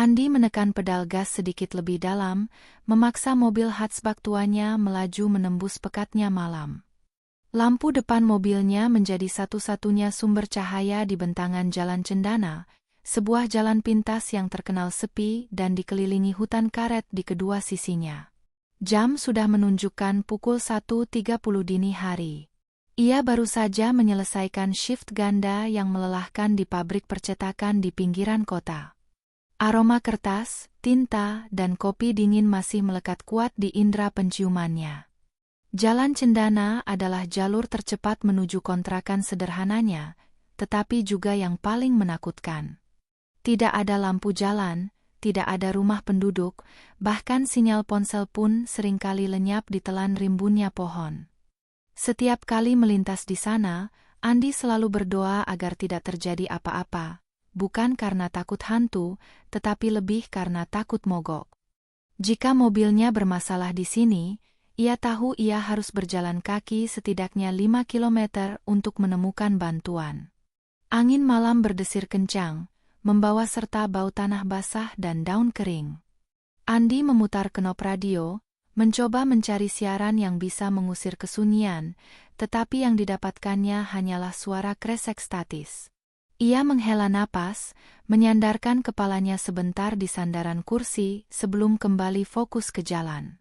Andi menekan pedal gas sedikit lebih dalam, memaksa mobil hatchback tuanya melaju menembus pekatnya malam. Lampu depan mobilnya menjadi satu-satunya sumber cahaya di bentangan Jalan Cendana, sebuah jalan pintas yang terkenal sepi dan dikelilingi hutan karet di kedua sisinya. Jam sudah menunjukkan pukul 1.30 dini hari. Ia baru saja menyelesaikan shift ganda yang melelahkan di pabrik percetakan di pinggiran kota. Aroma kertas, tinta, dan kopi dingin masih melekat kuat di indera penciumannya. Jalan Cendana adalah jalur tercepat menuju kontrakan sederhananya, tetapi juga yang paling menakutkan. Tidak ada lampu jalan, tidak ada rumah penduduk, bahkan sinyal ponsel pun seringkali lenyap ditelan rimbunnya pohon. Setiap kali melintas di sana, Andi selalu berdoa agar tidak terjadi apa-apa, bukan karena takut hantu, tetapi lebih karena takut mogok. Jika mobilnya bermasalah di sini, ia tahu ia harus berjalan kaki setidaknya 5 kilometer untuk menemukan bantuan. Angin malam berdesir kencang, membawa serta bau tanah basah dan daun kering. Andi memutar knop radio, mencoba mencari siaran yang bisa mengusir kesunyian, tetapi yang didapatkannya hanyalah suara kresek statis. Ia menghela napas, menyandarkan kepalanya sebentar di sandaran kursi sebelum kembali fokus ke jalan.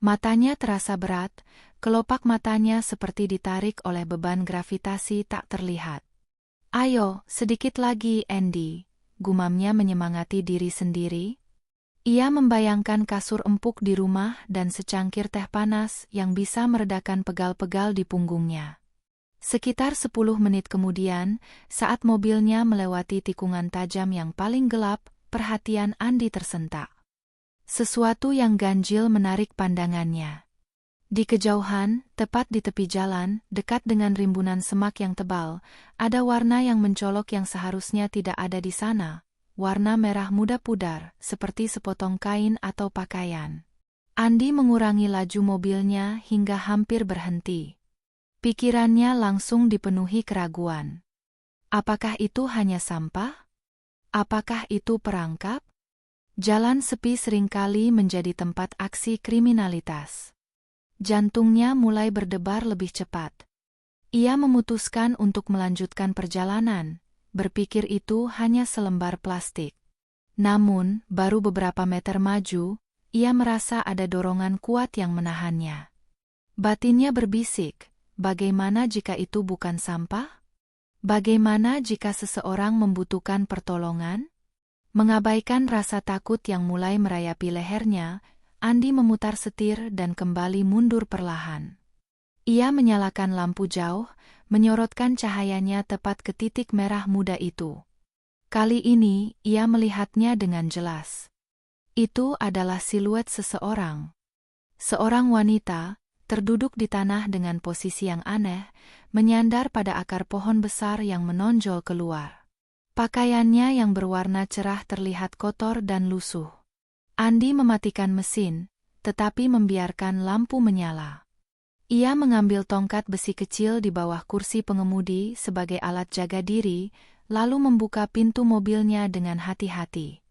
Matanya terasa berat, kelopak matanya seperti ditarik oleh beban gravitasi tak terlihat. "Ayo, sedikit lagi, Andy," gumamnya menyemangati diri sendiri. Ia membayangkan kasur empuk di rumah dan secangkir teh panas yang bisa meredakan pegal-pegal di punggungnya. Sekitar 10 menit kemudian, saat mobilnya melewati tikungan tajam yang paling gelap, perhatian Andi tersentak. Sesuatu yang ganjil menarik pandangannya. Di kejauhan, tepat di tepi jalan, dekat dengan rimbunan semak yang tebal, ada warna yang mencolok yang seharusnya tidak ada di sana. Warna merah muda pudar, seperti sepotong kain atau pakaian. Andi mengurangi laju mobilnya hingga hampir berhenti. Pikirannya langsung dipenuhi keraguan. Apakah itu hanya sampah? Apakah itu perangkap? Jalan sepi seringkali menjadi tempat aksi kriminalitas. Jantungnya mulai berdebar lebih cepat. Ia memutuskan untuk melanjutkan perjalanan, berpikir itu hanya selembar plastik. Namun, baru beberapa meter maju, ia merasa ada dorongan kuat yang menahannya. Batinnya berbisik, bagaimana jika itu bukan sampah? Bagaimana jika seseorang membutuhkan pertolongan? Mengabaikan rasa takut yang mulai merayapi lehernya, Andi memutar setir dan kembali mundur perlahan. Ia menyalakan lampu jauh, menyorotkan cahayanya tepat ke titik merah muda itu. Kali ini, ia melihatnya dengan jelas. Itu adalah siluet seseorang. Seorang wanita, terduduk di tanah dengan posisi yang aneh, menyandar pada akar pohon besar yang menonjol keluar. Pakaiannya yang berwarna cerah terlihat kotor dan lusuh. Andi mematikan mesin, tetapi membiarkan lampu menyala. Ia mengambil tongkat besi kecil di bawah kursi pengemudi sebagai alat jaga diri, lalu membuka pintu mobilnya dengan hati-hati.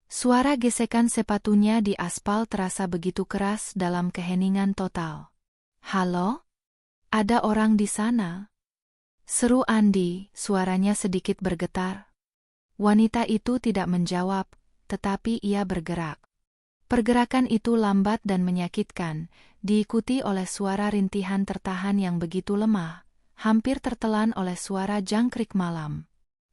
Suara gesekan sepatunya di aspal terasa begitu keras dalam keheningan total. "Halo? Ada orang di sana?" seru Andi, suaranya sedikit bergetar. Wanita itu tidak menjawab, tetapi ia bergerak. Pergerakan itu lambat dan menyakitkan, diikuti oleh suara rintihan tertahan yang begitu lemah, hampir tertelan oleh suara jangkrik malam.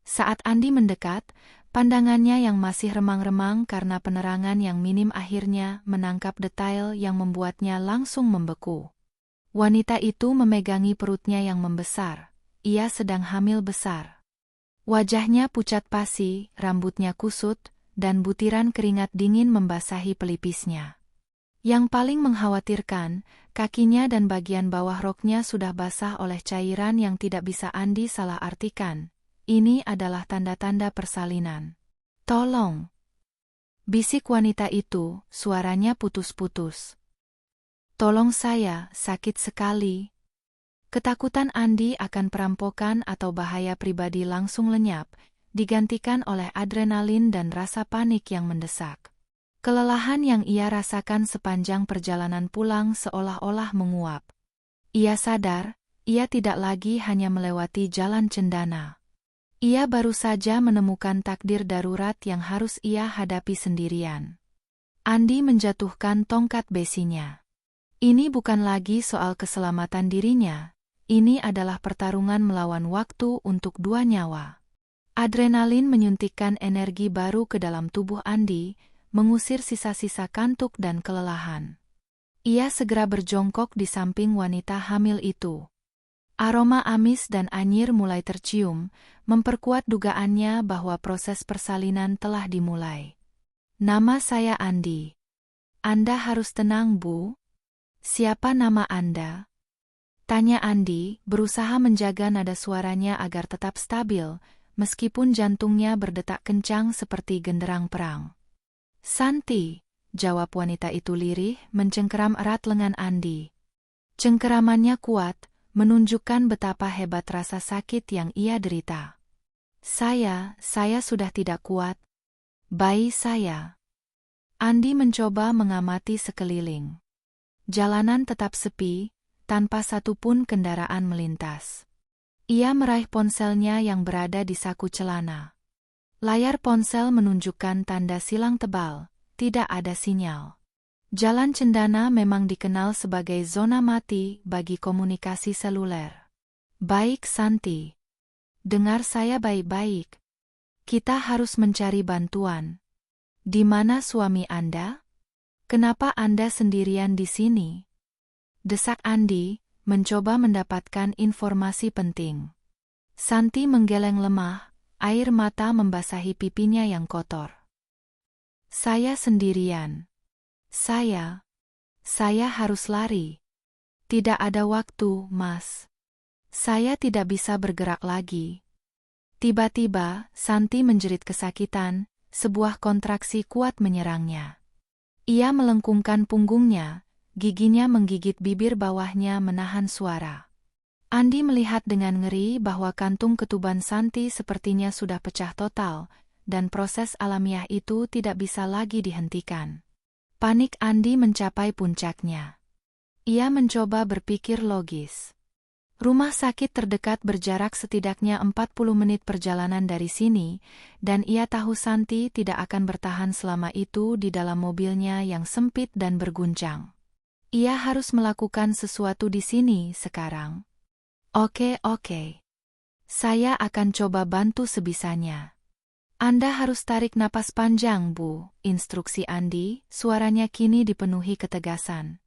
Saat Andi mendekat, pandangannya yang masih remang-remang karena penerangan yang minim akhirnya menangkap detail yang membuatnya langsung membeku. Wanita itu memegangi perutnya yang membesar. Ia sedang hamil besar. Wajahnya pucat pasi, rambutnya kusut, dan butiran keringat dingin membasahi pelipisnya. Yang paling mengkhawatirkan, kakinya dan bagian bawah roknya sudah basah oleh cairan yang tidak bisa Andi salah artikan. Ini adalah tanda-tanda persalinan. "Tolong!" bisik wanita itu, suaranya putus-putus. "Tolong saya, sakit sekali." Ketakutan Andi akan perampokan atau bahaya pribadi langsung lenyap. digantikan oleh adrenalin dan rasa panik yang mendesak. Kelelahan yang ia rasakan sepanjang perjalanan pulang seolah-olah menguap. Ia sadar, ia tidak lagi hanya melewati jalan cendana. Ia baru saja menemukan takdir darurat yang harus ia hadapi sendirian. Andi menjatuhkan tongkat besinya. Ini bukan lagi soal keselamatan dirinya, ini adalah pertarungan melawan waktu untuk dua nyawa. Adrenalin menyuntikkan energi baru ke dalam tubuh Andi, mengusir sisa-sisa kantuk dan kelelahan. Ia segera berjongkok di samping wanita hamil itu. Aroma amis dan anyir mulai tercium, memperkuat dugaannya bahwa proses persalinan telah dimulai. "Nama saya Andi. Anda harus tenang, Bu." "Siapa nama Anda?" tanya Andi, berusaha menjaga nada suaranya agar tetap stabil, meskipun jantungnya berdetak kencang seperti genderang perang. "Santi," jawab wanita itu lirih, mencengkeram erat lengan Andi. Cengkeramannya kuat, menunjukkan betapa hebat rasa sakit yang ia derita. Saya sudah tidak kuat. Bayi saya." Andi mencoba mengamati sekeliling. Jalanan tetap sepi, tanpa satupun kendaraan melintas. Ia meraih ponselnya yang berada di saku celana. Layar ponsel menunjukkan tanda silang tebal, tidak ada sinyal. Jalan cendana memang dikenal sebagai zona mati bagi komunikasi seluler. "Baik, Santi. Dengar saya baik-baik. Kita harus mencari bantuan. Di mana suami Anda? Kenapa Anda sendirian di sini?" desak Andi, mencoba mendapatkan informasi penting. Santi menggeleng lemah, air mata membasahi pipinya yang kotor. "Saya sendirian. Saya harus lari. Tidak ada waktu, Mas. Saya tidak bisa bergerak lagi." Tiba-tiba, Santi menjerit kesakitan, sebuah kontraksi kuat menyerangnya. Ia melengkungkan punggungnya, giginya menggigit bibir bawahnya menahan suara. Andi melihat dengan ngeri bahwa kantung ketuban Santi sepertinya sudah pecah total, dan proses alamiah itu tidak bisa lagi dihentikan. Panik Andi mencapai puncaknya. Ia mencoba berpikir logis. Rumah sakit terdekat berjarak setidaknya 40 menit perjalanan dari sini, dan ia tahu Santi tidak akan bertahan selama itu di dalam mobilnya yang sempit dan berguncang. Ia harus melakukan sesuatu di sini sekarang. Oke. Saya akan coba bantu sebisanya. Anda harus tarik napas panjang, Bu, instruksi Andi, suaranya kini dipenuhi ketegasan.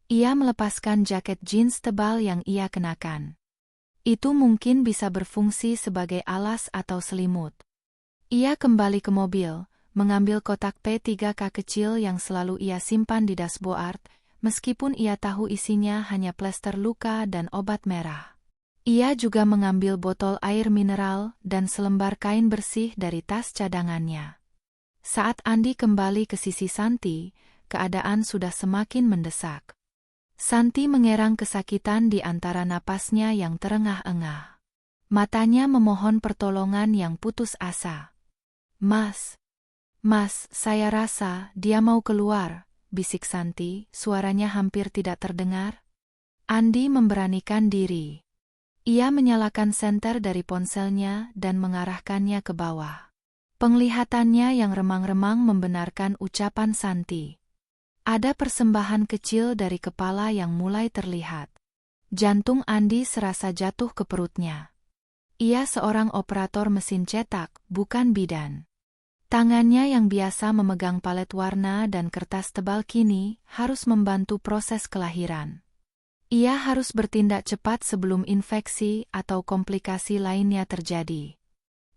Ia melepaskan jaket jeans tebal yang ia kenakan. Itu mungkin bisa berfungsi sebagai alas atau selimut. Ia kembali ke mobil, mengambil kotak P3K kecil yang selalu ia simpan di dashboard, meskipun ia tahu isinya hanya plester luka dan obat merah. Ia juga mengambil botol air mineral dan selembar kain bersih dari tas cadangannya. Saat Andi kembali ke sisi Santi, keadaan sudah semakin mendesak. Santi mengerang kesakitan di antara napasnya yang terengah-engah. Matanya memohon pertolongan yang putus asa. Mas, saya rasa dia mau keluar," bisik Santi, suaranya hampir tidak terdengar. Andi memberanikan diri. Ia menyalakan senter dari ponselnya dan mengarahkannya ke bawah. Penglihatannya yang remang-remang membenarkan ucapan Santi. Ada persembahan kecil dari kepala yang mulai terlihat. Jantung Andi serasa jatuh ke perutnya. Ia seorang operator mesin cetak, bukan bidan. Tangannya yang biasa memegang palet warna dan kertas tebal kini harus membantu proses kelahiran. Ia harus bertindak cepat sebelum infeksi atau komplikasi lainnya terjadi.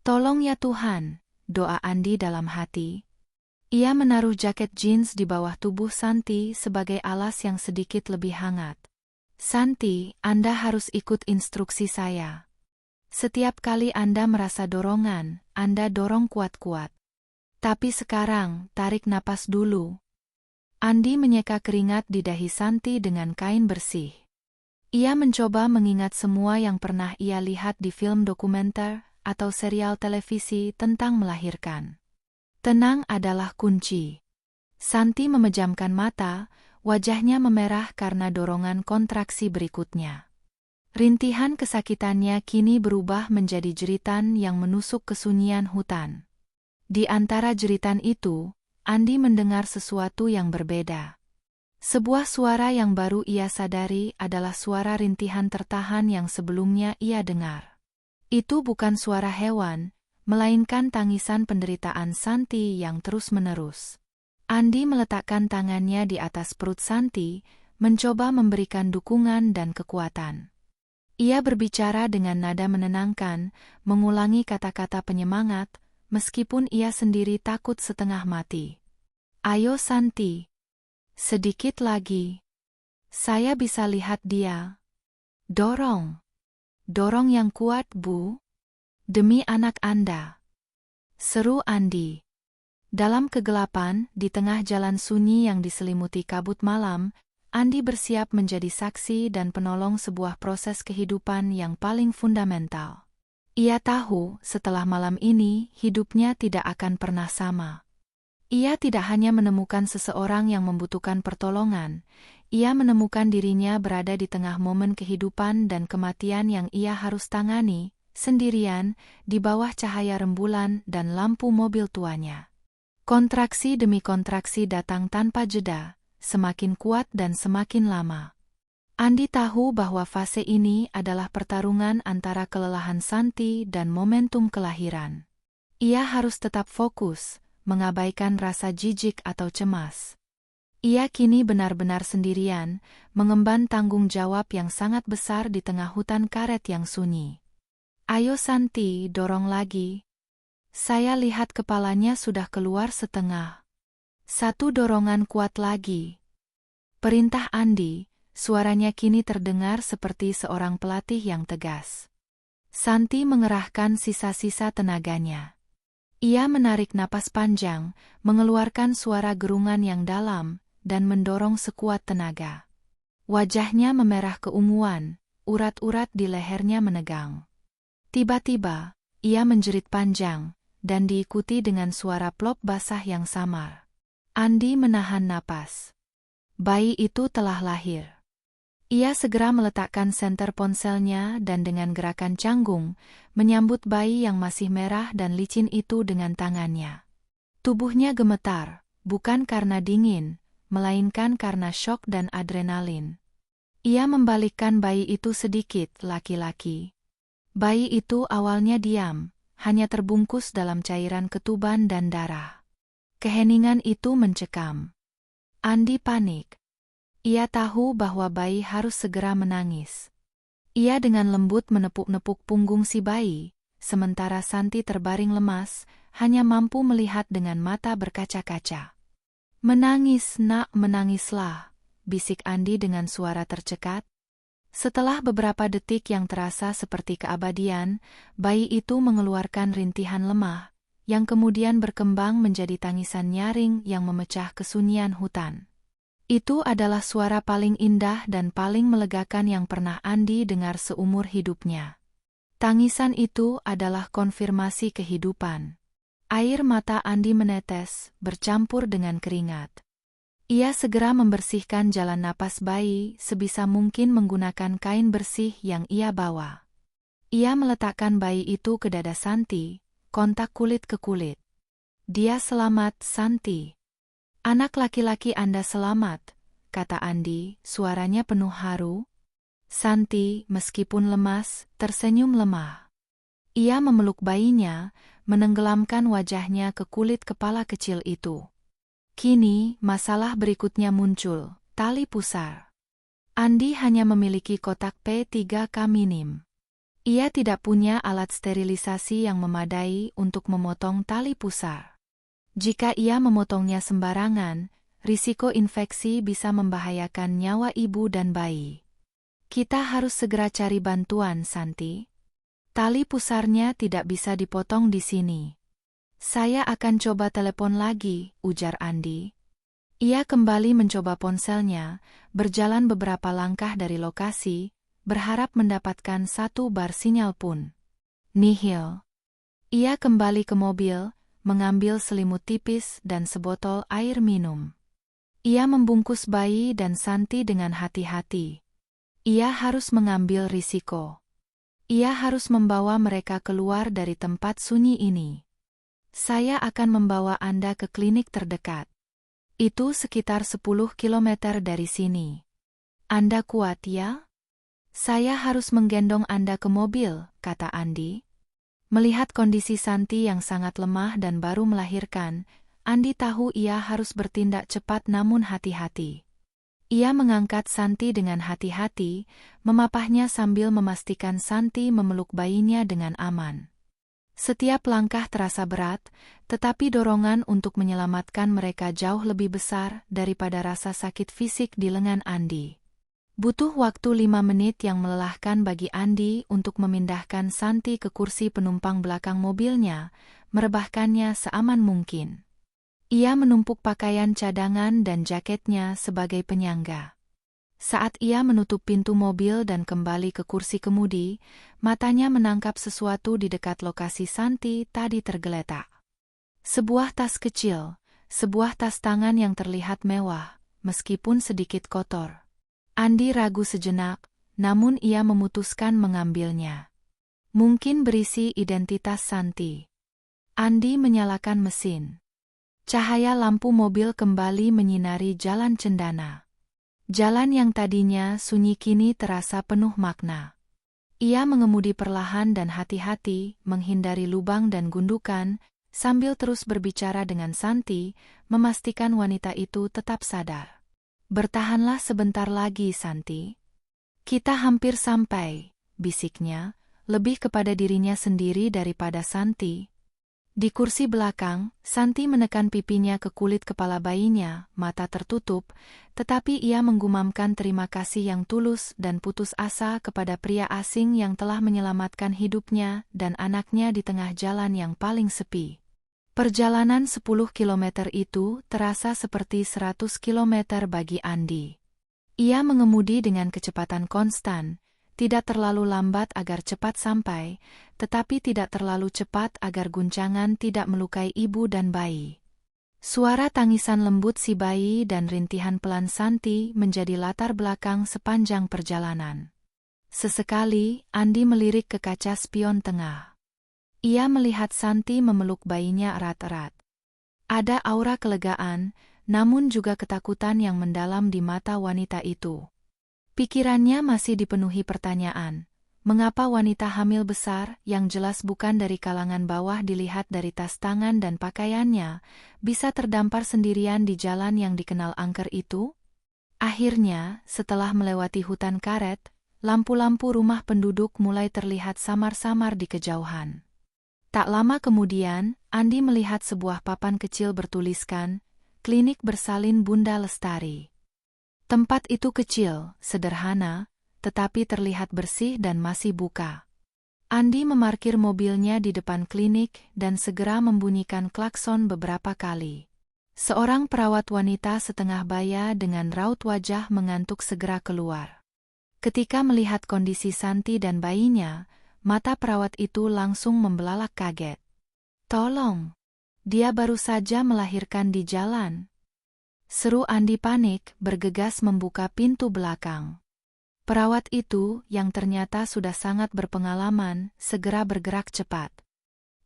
"Tolong ya Tuhan," doa Andi dalam hati. Ia menaruh jaket jeans di bawah tubuh Santi sebagai alas yang sedikit lebih hangat. "Santi, Anda harus ikut instruksi saya. Setiap kali Anda merasa dorongan, Anda dorong kuat-kuat. Tapi sekarang, tarik napas dulu." Andi menyeka keringat di dahi Santi dengan kain bersih. Ia mencoba mengingat semua yang pernah ia lihat di film dokumenter, atau serial televisi tentang melahirkan. Tenang adalah kunci. Santi memejamkan mata, wajahnya memerah karena dorongan kontraksi berikutnya. Rintihan kesakitannya kini berubah menjadi jeritan yang menusuk kesunyian hutan. Di antara jeritan itu, Andi mendengar sesuatu yang berbeda. Sebuah suara yang baru ia sadari adalah suara rintihan tertahan yang sebelumnya ia dengar. Itu bukan suara hewan, melainkan tangisan penderitaan Santi yang terus-menerus. Andi meletakkan tangannya di atas perut Santi, mencoba memberikan dukungan dan kekuatan. Ia berbicara dengan nada menenangkan, mengulangi kata-kata penyemangat, meskipun ia sendiri takut setengah mati. Ayo Santi. Sedikit lagi. Saya bisa lihat dia. Dorong. Dorong yang kuat, Bu. Demi anak Anda. Seru Andi. Dalam kegelapan, di tengah jalan sunyi yang diselimuti kabut malam, Andi bersiap menjadi saksi dan penolong sebuah proses kehidupan yang paling fundamental. Ia tahu, setelah malam ini, hidupnya tidak akan pernah sama. Ia tidak hanya menemukan seseorang yang membutuhkan pertolongan, ia menemukan dirinya berada di tengah momen kehidupan dan kematian yang ia harus tangani, sendirian, di bawah cahaya rembulan dan lampu mobil tuanya. Kontraksi demi kontraksi datang tanpa jeda, semakin kuat dan semakin lama. Andi tahu bahwa fase ini adalah pertarungan antara kelelahan Santi dan momentum kelahiran. Ia harus tetap fokus, mengabaikan rasa jijik atau cemas. Ia kini benar-benar sendirian, mengemban tanggung jawab yang sangat besar di tengah hutan karet yang sunyi. Ayo Santi, dorong lagi. Saya lihat kepalanya sudah keluar setengah. Satu dorongan kuat lagi. Perintah Andi, suaranya kini terdengar seperti seorang pelatih yang tegas. Santi mengerahkan sisa-sisa tenaganya. Ia menarik napas panjang, mengeluarkan suara gerungan yang dalam, dan mendorong sekuat tenaga. Wajahnya memerah keunguan, urat-urat di lehernya menegang. Tiba-tiba, ia menjerit panjang, dan diikuti dengan suara plop basah yang samar. Andi menahan napas. Bayi itu telah lahir. Ia segera meletakkan senter ponselnya dan dengan gerakan canggung, menyambut bayi yang masih merah dan licin itu dengan tangannya. Tubuhnya gemetar, bukan karena dingin, melainkan karena syok dan adrenalin. Ia membalikkan bayi itu sedikit, laki-laki. Bayi itu awalnya diam, hanya terbungkus dalam cairan ketuban dan darah. Keheningan itu mencekam. Andi panik. Ia tahu bahwa bayi harus segera menangis. Ia dengan lembut menepuk-nepuk punggung si bayi, sementara Santi terbaring lemas, hanya mampu melihat dengan mata berkaca-kaca. Menangis, nak, menangislah, bisik Andi dengan suara tercekat. Setelah beberapa detik yang terasa seperti keabadian, bayi itu mengeluarkan rintihan lemah, yang kemudian berkembang menjadi tangisan nyaring yang memecah kesunyian hutan. Itu adalah suara paling indah dan paling melegakan yang pernah Andi dengar seumur hidupnya. Tangisan itu adalah konfirmasi kehidupan. Air mata Andi menetes, bercampur dengan keringat. Ia segera membersihkan jalan napas bayi sebisa mungkin menggunakan kain bersih yang ia bawa. Ia meletakkan bayi itu ke dada Santi, kontak kulit ke kulit. Dia selamat, Santi. Anak laki-laki Anda selamat, kata Andi, suaranya penuh haru. Santi, meskipun lemas, tersenyum lemah. Ia memeluk bayinya, menenggelamkan wajahnya ke kulit kepala kecil itu. Kini, masalah berikutnya muncul, tali pusar. Andi hanya memiliki kotak P3K minim. Ia tidak punya alat sterilisasi yang memadai untuk memotong tali pusar. Jika ia memotongnya sembarangan, risiko infeksi bisa membahayakan nyawa ibu dan bayi. Kita harus segera cari bantuan, Santi. Tali pusarnya tidak bisa dipotong di sini. Saya akan coba telepon lagi, ujar Andi. Ia kembali mencoba ponselnya, berjalan beberapa langkah dari lokasi, berharap mendapatkan satu bar sinyal pun. Nihil. Ia kembali ke mobil, mengambil selimut tipis dan sebotol air minum. Ia membungkus bayi dan Santi dengan hati-hati. Ia harus mengambil risiko. Ia harus membawa mereka keluar dari tempat sunyi ini. Saya akan membawa Anda ke klinik terdekat. Itu sekitar 10 kilometer dari sini. Anda kuat ya? Saya harus menggendong Anda ke mobil, kata Andi. Melihat kondisi Santi yang sangat lemah dan baru melahirkan, Andi tahu ia harus bertindak cepat namun hati-hati. Ia mengangkat Santi dengan hati-hati, memapahnya sambil memastikan Santi memeluk bayinya dengan aman. Setiap langkah terasa berat, tetapi dorongan untuk menyelamatkan mereka jauh lebih besar daripada rasa sakit fisik di lengan Andi. Butuh waktu 5 menit yang melelahkan bagi Andi untuk memindahkan Santi ke kursi penumpang belakang mobilnya, merebahkannya seaman mungkin. Ia menumpuk pakaian cadangan dan jaketnya sebagai penyangga. Saat ia menutup pintu mobil dan kembali ke kursi kemudi, matanya menangkap sesuatu di dekat lokasi Santi tadi tergeletak. Sebuah tas kecil, sebuah tas tangan yang terlihat mewah, meskipun sedikit kotor. Andi ragu sejenak, namun ia memutuskan mengambilnya. Mungkin berisi identitas Santi. Andi menyalakan mesin. Cahaya lampu mobil kembali menyinari jalan cendana. Jalan yang tadinya sunyi kini terasa penuh makna. Ia mengemudi perlahan dan hati-hati, menghindari lubang dan gundukan, sambil terus berbicara dengan Santi, memastikan wanita itu tetap sadar. Bertahanlah sebentar lagi, Santi. Kita hampir sampai, bisiknya, lebih kepada dirinya sendiri daripada Santi. Di kursi belakang, Santi menekan pipinya ke kulit kepala bayinya, mata tertutup, tetapi ia menggumamkan terima kasih yang tulus dan putus asa kepada pria asing yang telah menyelamatkan hidupnya dan anaknya di tengah jalan yang paling sepi. Perjalanan 10 kilometer itu terasa seperti 100 kilometer bagi Andi. Ia mengemudi dengan kecepatan konstan, tidak terlalu lambat agar cepat sampai, tetapi tidak terlalu cepat agar guncangan tidak melukai ibu dan bayi. Suara tangisan lembut si bayi dan rintihan pelan Santi menjadi latar belakang sepanjang perjalanan. Sesekali, Andi melirik ke kaca spion tengah. Ia melihat Santi memeluk bayinya erat-erat. Ada aura kelegaan, namun juga ketakutan yang mendalam di mata wanita itu. Pikirannya masih dipenuhi pertanyaan. Mengapa wanita hamil besar, yang jelas bukan dari kalangan bawah dilihat dari tas tangan dan pakaiannya, bisa terdampar sendirian di jalan yang dikenal angker itu? Akhirnya, setelah melewati hutan karet, lampu-lampu rumah penduduk mulai terlihat samar-samar di kejauhan. Tak lama kemudian, Andi melihat sebuah papan kecil bertuliskan, Klinik Bersalin Bunda Lestari. Tempat itu kecil, sederhana, tetapi terlihat bersih dan masih buka. Andi memarkir mobilnya di depan klinik dan segera membunyikan klakson beberapa kali. Seorang perawat wanita setengah baya dengan raut wajah mengantuk segera keluar. Ketika melihat kondisi Santi dan bayinya, mata perawat itu langsung membelalak kaget. Tolong, dia baru saja melahirkan di jalan. Seru Andi panik, bergegas membuka pintu belakang. Perawat itu, yang ternyata sudah sangat berpengalaman, segera bergerak cepat.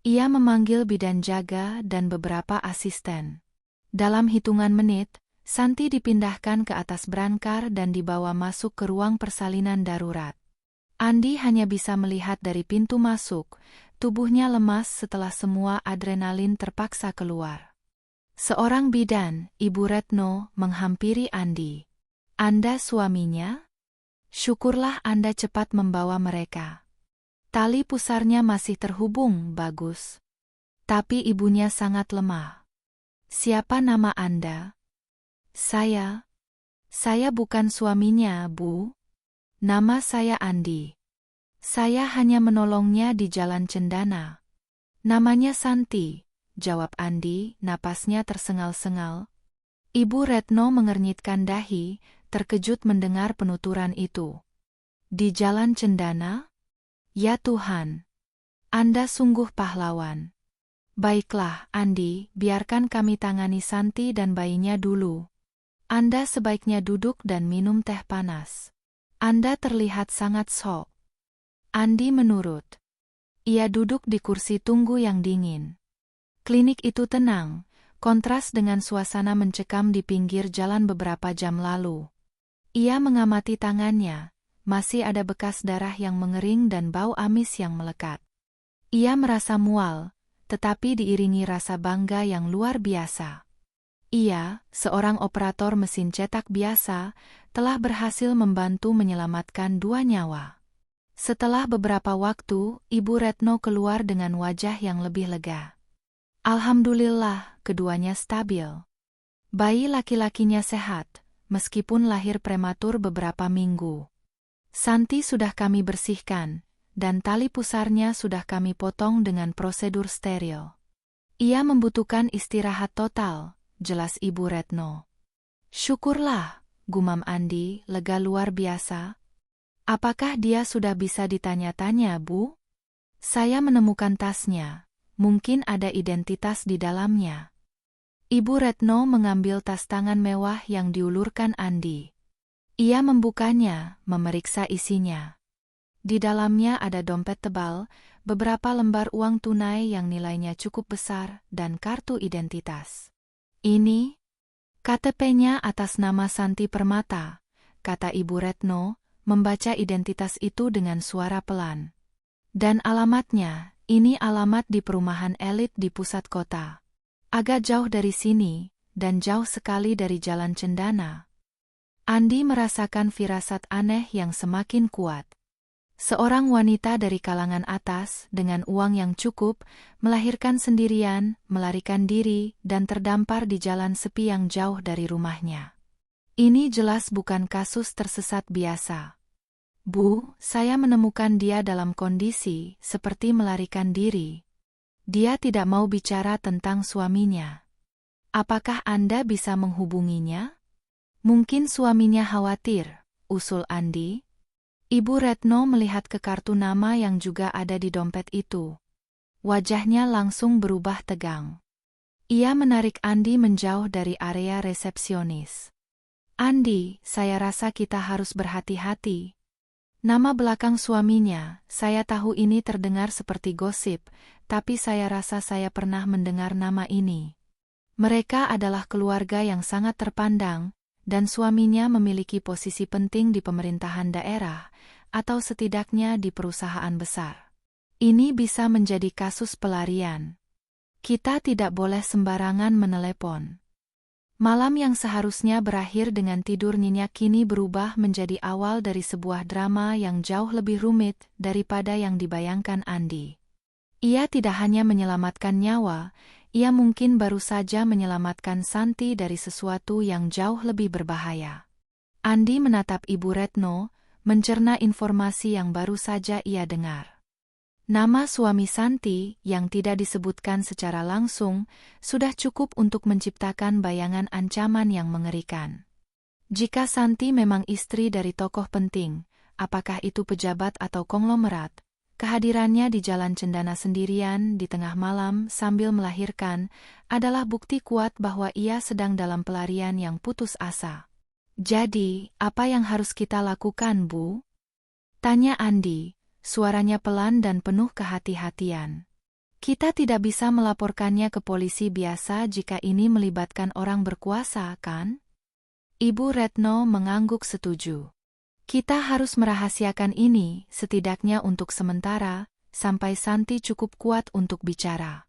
Ia memanggil bidan jaga dan beberapa asisten. Dalam hitungan menit, Santi dipindahkan ke atas brankar dan dibawa masuk ke ruang persalinan darurat. Andi hanya bisa melihat dari pintu masuk, tubuhnya lemas setelah semua adrenalin terpaksa keluar. Seorang bidan, Ibu Retno, menghampiri Andi. Anda suaminya? Syukurlah Anda cepat membawa mereka. Tali pusarnya masih terhubung, bagus. Tapi ibunya sangat lemah. Siapa nama Anda? Saya bukan suaminya, Bu. Nama saya Andi. Saya hanya menolongnya di jalan cendana. Namanya Santi, jawab Andi, napasnya tersengal-sengal. Ibu Retno mengernyitkan dahi, terkejut mendengar penuturan itu. Di jalan cendana? Ya Tuhan. Anda sungguh pahlawan. Baiklah, Andi, biarkan kami tangani Santi dan bayinya dulu. Anda sebaiknya duduk dan minum teh panas. Anda terlihat sangat shock. Andi menurut. Ia duduk di kursi tunggu yang dingin. Klinik itu tenang, kontras dengan suasana mencekam di pinggir jalan beberapa jam lalu. Ia mengamati tangannya, masih ada bekas darah yang mengering dan bau amis yang melekat. Ia merasa mual, tetapi diiringi rasa bangga yang luar biasa. Ia, seorang operator mesin cetak biasa, telah berhasil membantu menyelamatkan 2 nyawa. Setelah beberapa waktu, Ibu Retno keluar dengan wajah yang lebih lega. Alhamdulillah, keduanya stabil. Bayi laki-lakinya sehat, meskipun lahir prematur beberapa minggu. Santi sudah kami bersihkan, dan tali pusarnya sudah kami potong dengan prosedur steril. Ia membutuhkan istirahat total, jelas Ibu Retno. Syukurlah, gumam Andi, lega luar biasa. Apakah dia sudah bisa ditanya-tanya, Bu? Saya menemukan tasnya, mungkin ada identitas di dalamnya. Ibu Retno mengambil tas tangan mewah yang diulurkan Andi. Ia membukanya, memeriksa isinya. Di dalamnya ada dompet tebal, beberapa lembar uang tunai yang nilainya cukup besar, dan kartu identitas. Ini KTP-nya atas nama Santi Permata, kata Ibu Retno, membaca identitas itu dengan suara pelan. Dan alamatnya, ini alamat di perumahan elit di pusat kota. Agak jauh dari sini, dan jauh sekali dari Jalan Cendana. Andi merasakan firasat aneh yang semakin kuat. Seorang wanita dari kalangan atas, dengan uang yang cukup, melahirkan sendirian, melarikan diri, dan terdampar di jalan sepi yang jauh dari rumahnya. Ini jelas bukan kasus tersesat biasa. Bu, saya menemukan dia dalam kondisi seperti melarikan diri. Dia tidak mau bicara tentang suaminya. Apakah Anda bisa menghubunginya? Mungkin suaminya khawatir, usul Andi. Ibu Retno melihat ke kartu nama yang juga ada di dompet itu. Wajahnya langsung berubah tegang. Ia menarik Andi menjauh dari area resepsionis. Andi, saya rasa kita harus berhati-hati. Nama belakang suaminya, saya tahu ini terdengar seperti gosip, tapi saya rasa saya pernah mendengar nama ini. Mereka adalah keluarga yang sangat terpandang, dan suaminya memiliki posisi penting di pemerintahan daerah, atau setidaknya di perusahaan besar. Ini bisa menjadi kasus pelarian. Kita tidak boleh sembarangan menelepon. Malam yang seharusnya berakhir dengan tidur nyenyak kini berubah menjadi awal dari sebuah drama yang jauh lebih rumit daripada yang dibayangkan Andi. Ia tidak hanya menyelamatkan nyawa, ia mungkin baru saja menyelamatkan Santi dari sesuatu yang jauh lebih berbahaya. Andi menatap Ibu Retno, mencerna informasi yang baru saja ia dengar. Nama suami Santi, yang tidak disebutkan secara langsung, sudah cukup untuk menciptakan bayangan ancaman yang mengerikan. Jika Santi memang istri dari tokoh penting, apakah itu pejabat atau konglomerat, kehadirannya di Jalan Cendana sendirian di tengah malam sambil melahirkan adalah bukti kuat bahwa ia sedang dalam pelarian yang putus asa. Jadi, apa yang harus kita lakukan, Bu? Tanya Andi, suaranya pelan dan penuh kehati-hatian. Kita tidak bisa melaporkannya ke polisi biasa jika ini melibatkan orang berkuasa, kan? Ibu Retno mengangguk setuju. Kita harus merahasiakan ini, setidaknya untuk sementara, sampai Santi cukup kuat untuk bicara.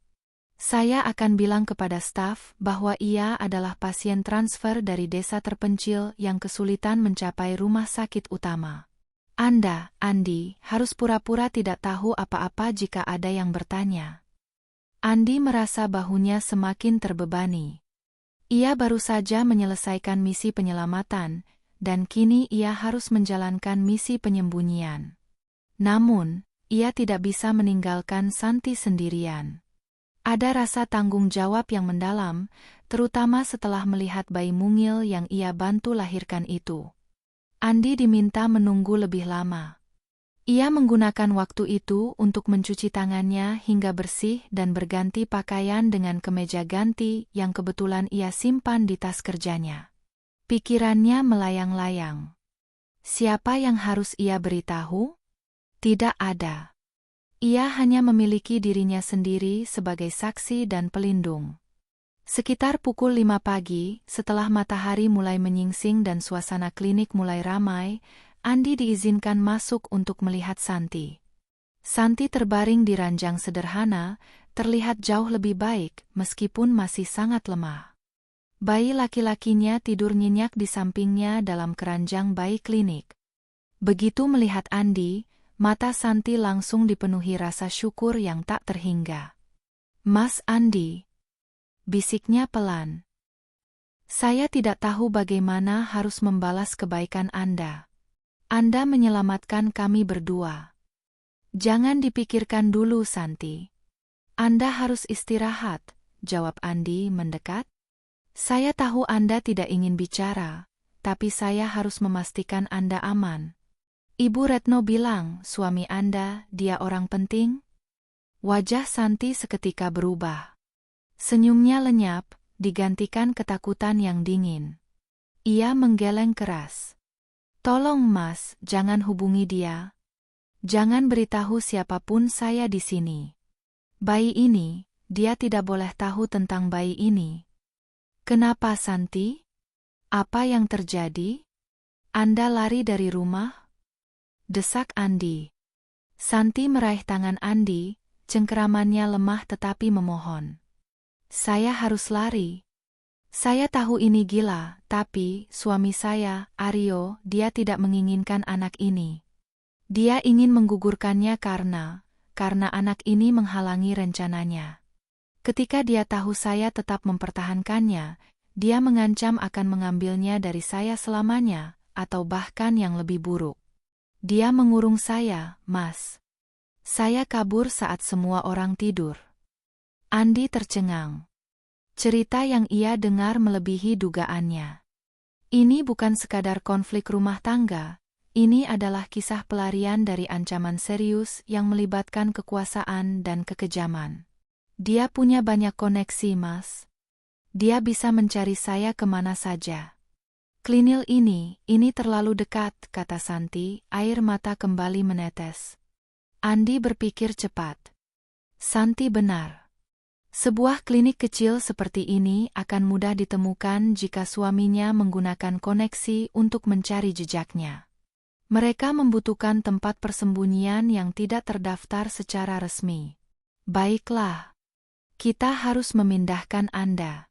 Saya akan bilang kepada staf bahwa ia adalah pasien transfer dari desa terpencil yang kesulitan mencapai rumah sakit utama. Anda, Andi, harus pura-pura tidak tahu apa-apa jika ada yang bertanya. Andi merasa bahunya semakin terbebani. Ia baru saja menyelesaikan misi penyelamatan, dan kini ia harus menjalankan misi penyembunyian. Namun, ia tidak bisa meninggalkan Santi sendirian. Ada rasa tanggung jawab yang mendalam, terutama setelah melihat bayi mungil yang ia bantu lahirkan itu. Andi diminta menunggu lebih lama. Ia menggunakan waktu itu untuk mencuci tangannya hingga bersih dan berganti pakaian dengan kemeja ganti yang kebetulan ia simpan di tas kerjanya. Pikirannya melayang-layang. Siapa yang harus ia beritahu? Tidak ada. Ia hanya memiliki dirinya sendiri sebagai saksi dan pelindung. Sekitar pukul 5 pagi, setelah matahari mulai menyingsing dan suasana klinik mulai ramai, Andi diizinkan masuk untuk melihat Santi. Santi terbaring di ranjang sederhana, terlihat jauh lebih baik meskipun masih sangat lemah. Bayi laki-lakinya tidur nyenyak di sampingnya dalam keranjang bayi klinik. Begitu melihat Andi, mata Santi langsung dipenuhi rasa syukur yang tak terhingga. "Mas Andi," bisiknya pelan. "Saya tidak tahu bagaimana harus membalas kebaikan Anda. Anda menyelamatkan kami berdua." "Jangan dipikirkan dulu, Santi. Anda harus istirahat," jawab Andi mendekat. "Saya tahu Anda tidak ingin bicara, tapi saya harus memastikan Anda aman. Ibu Retno bilang suami Anda, dia orang penting?" Wajah Santi seketika berubah. Senyumnya lenyap, digantikan ketakutan yang dingin. Ia menggeleng keras. "Tolong Mas, jangan hubungi dia. Jangan beritahu siapapun saya di sini. Bayi ini, dia tidak boleh tahu tentang bayi ini." "Kenapa Santi? Apa yang terjadi? Anda lari dari rumah?" desak Andi. Santi meraih tangan Andi, cengkeramannya lemah tetapi memohon. "Saya harus lari. Saya tahu ini gila, tapi suami saya, Aryo, dia tidak menginginkan anak ini. Dia ingin menggugurkannya karena anak ini menghalangi rencananya. Ketika dia tahu saya tetap mempertahankannya, dia mengancam akan mengambilnya dari saya selamanya, atau bahkan yang lebih buruk. Dia mengurung saya, Mas. Saya kabur saat semua orang tidur." Andi tercengang. Cerita yang ia dengar melebihi dugaannya. Ini bukan sekadar konflik rumah tangga, ini adalah kisah pelarian dari ancaman serius yang melibatkan kekuasaan dan kekejaman. "Dia punya banyak koneksi, Mas. Dia bisa mencari saya kemana saja. Klinik ini terlalu dekat," kata Santi, air mata kembali menetes. Andi berpikir cepat. Santi benar. Sebuah klinik kecil seperti ini akan mudah ditemukan jika suaminya menggunakan koneksi untuk mencari jejaknya. Mereka membutuhkan tempat persembunyian yang tidak terdaftar secara resmi. "Baiklah. Kita harus memindahkan Anda.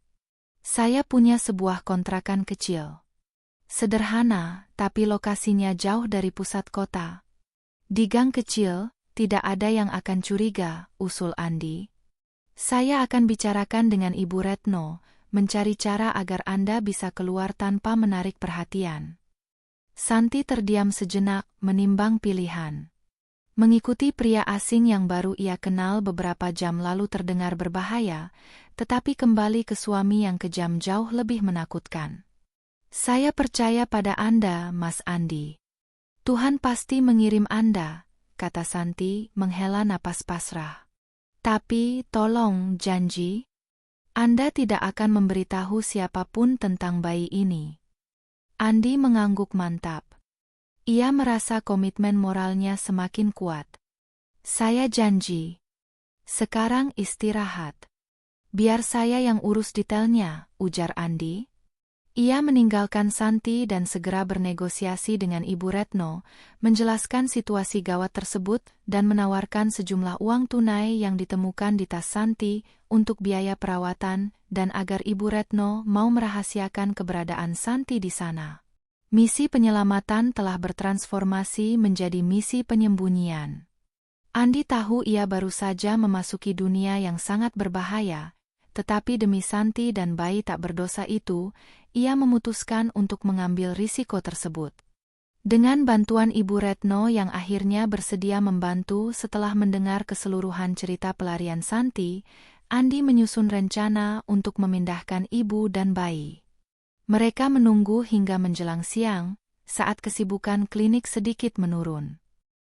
Saya punya sebuah kontrakan kecil. Sederhana, tapi lokasinya jauh dari pusat kota. Di gang kecil, tidak ada yang akan curiga," usul Andi. "Saya akan bicarakan dengan Ibu Retno, mencari cara agar Anda bisa keluar tanpa menarik perhatian." Santi terdiam sejenak, menimbang pilihan. Mengikuti pria asing yang baru ia kenal beberapa jam lalu terdengar berbahaya, tetapi kembali ke suami yang kejam jauh lebih menakutkan. "Saya percaya pada Anda, Mas Andi. Tuhan pasti mengirim Anda," kata Santi menghela napas pasrah. "Tapi, tolong janji, Anda tidak akan memberitahu siapapun tentang bayi ini." Andi mengangguk mantap. Ia merasa komitmen moralnya semakin kuat. "Saya janji. Sekarang istirahat. Biar saya yang urus detailnya," ujar Andi. Ia meninggalkan Santi dan segera bernegosiasi dengan Ibu Retno, menjelaskan situasi gawat tersebut dan menawarkan sejumlah uang tunai yang ditemukan di tas Santi untuk biaya perawatan dan agar Ibu Retno mau merahasiakan keberadaan Santi di sana. Misi penyelamatan telah bertransformasi menjadi misi penyembunyian. Andi tahu ia baru saja memasuki dunia yang sangat berbahaya, tetapi demi Santi dan bayi tak berdosa itu, ia memutuskan untuk mengambil risiko tersebut. Dengan bantuan Ibu Retno yang akhirnya bersedia membantu setelah mendengar keseluruhan cerita pelarian Santi, Andi menyusun rencana untuk memindahkan ibu dan bayi. Mereka menunggu hingga menjelang siang, saat kesibukan klinik sedikit menurun.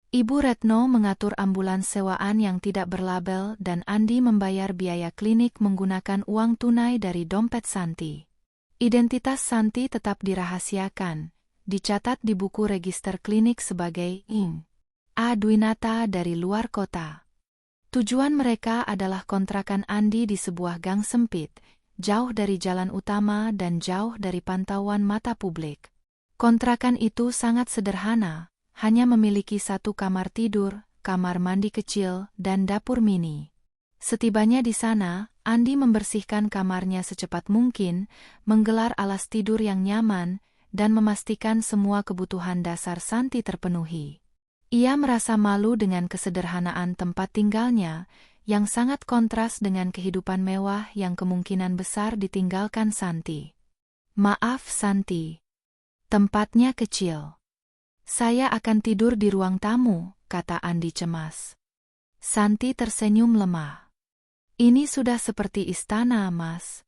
Ibu Retno mengatur ambulans sewaan yang tidak berlabel dan Andi membayar biaya klinik menggunakan uang tunai dari dompet Santi. Identitas Santi tetap dirahasiakan, dicatat di buku register klinik sebagai A. Dwinata dari luar kota. Tujuan mereka adalah kontrakan Andi di sebuah gang sempit, jauh dari jalan utama dan jauh dari pantauan mata publik. Kontrakan itu sangat sederhana, hanya memiliki satu kamar tidur, kamar mandi kecil, dan dapur mini. Setibanya di sana, Andi membersihkan kamarnya secepat mungkin, menggelar alas tidur yang nyaman, dan memastikan semua kebutuhan dasar Santi terpenuhi. Ia merasa malu dengan kesederhanaan tempat tinggalnya, yang sangat kontras dengan kehidupan mewah yang kemungkinan besar ditinggalkan Santi. "Maaf Santi. Tempatnya kecil. Saya akan tidur di ruang tamu," kata Andi cemas. Santi tersenyum lemah. "Ini sudah seperti istana, Mas.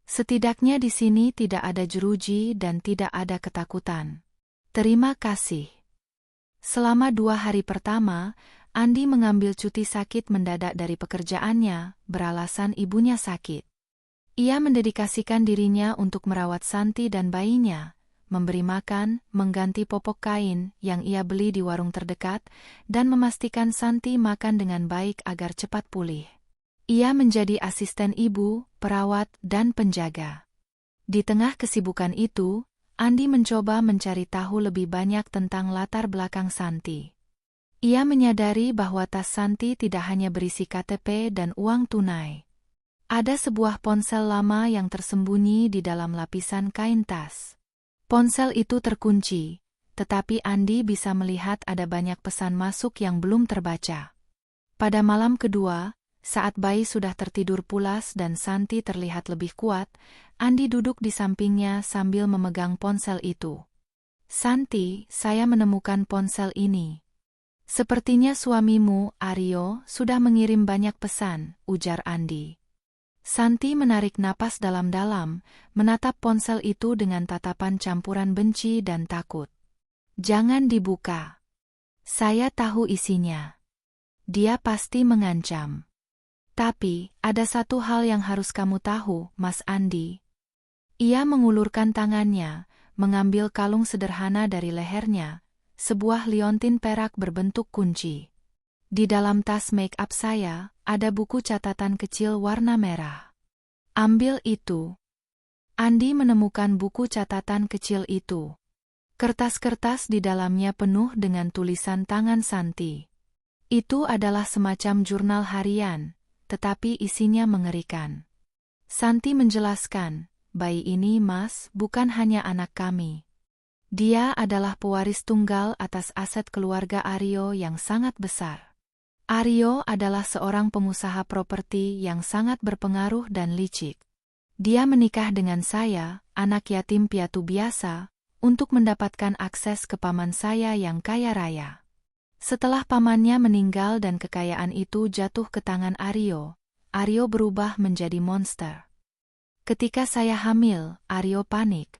Setidaknya di sini tidak ada jeruji dan tidak ada ketakutan. Terima kasih." Selama 2 hari pertama, Andi mengambil cuti sakit mendadak dari pekerjaannya, beralasan ibunya sakit. Ia mendedikasikan dirinya untuk merawat Santi dan bayinya, memberi makan, mengganti popok kain yang ia beli di warung terdekat, dan memastikan Santi makan dengan baik agar cepat pulih. Ia menjadi asisten ibu, perawat, dan penjaga. Di tengah kesibukan itu, Andi mencoba mencari tahu lebih banyak tentang latar belakang Santi. Ia menyadari bahwa tas Santi tidak hanya berisi KTP dan uang tunai. Ada sebuah ponsel lama yang tersembunyi di dalam lapisan kain tas. Ponsel itu terkunci, tetapi Andi bisa melihat ada banyak pesan masuk yang belum terbaca. Pada malam kedua, saat bayi sudah tertidur pulas dan Santi terlihat lebih kuat, Andi duduk di sampingnya sambil memegang ponsel itu. "Santi, saya menemukan ponsel ini. Sepertinya suamimu, Aryo, sudah mengirim banyak pesan," ujar Andi. Santi menarik napas dalam-dalam, menatap ponsel itu dengan tatapan campuran benci dan takut. "Jangan dibuka. Saya tahu isinya. Dia pasti mengancam. Tapi, ada satu hal yang harus kamu tahu, Mas Andi." Ia mengulurkan tangannya, mengambil kalung sederhana dari lehernya, sebuah liontin perak berbentuk kunci. "Di dalam tas make up saya, ada buku catatan kecil warna merah. Ambil itu." Andi menemukan buku catatan kecil itu. Kertas-kertas di dalamnya penuh dengan tulisan tangan Santi. Itu adalah semacam jurnal harian, tetapi isinya mengerikan. Santi menjelaskan, "Bayi ini, Mas, bukan hanya anak kami. Dia adalah pewaris tunggal atas aset keluarga Aryo yang sangat besar. Aryo adalah seorang pengusaha properti yang sangat berpengaruh dan licik. Dia menikah dengan saya, anak yatim piatu biasa, untuk mendapatkan akses ke paman saya yang kaya raya. Setelah pamannya meninggal dan kekayaan itu jatuh ke tangan Aryo, Aryo berubah menjadi monster. Ketika saya hamil, Aryo panik.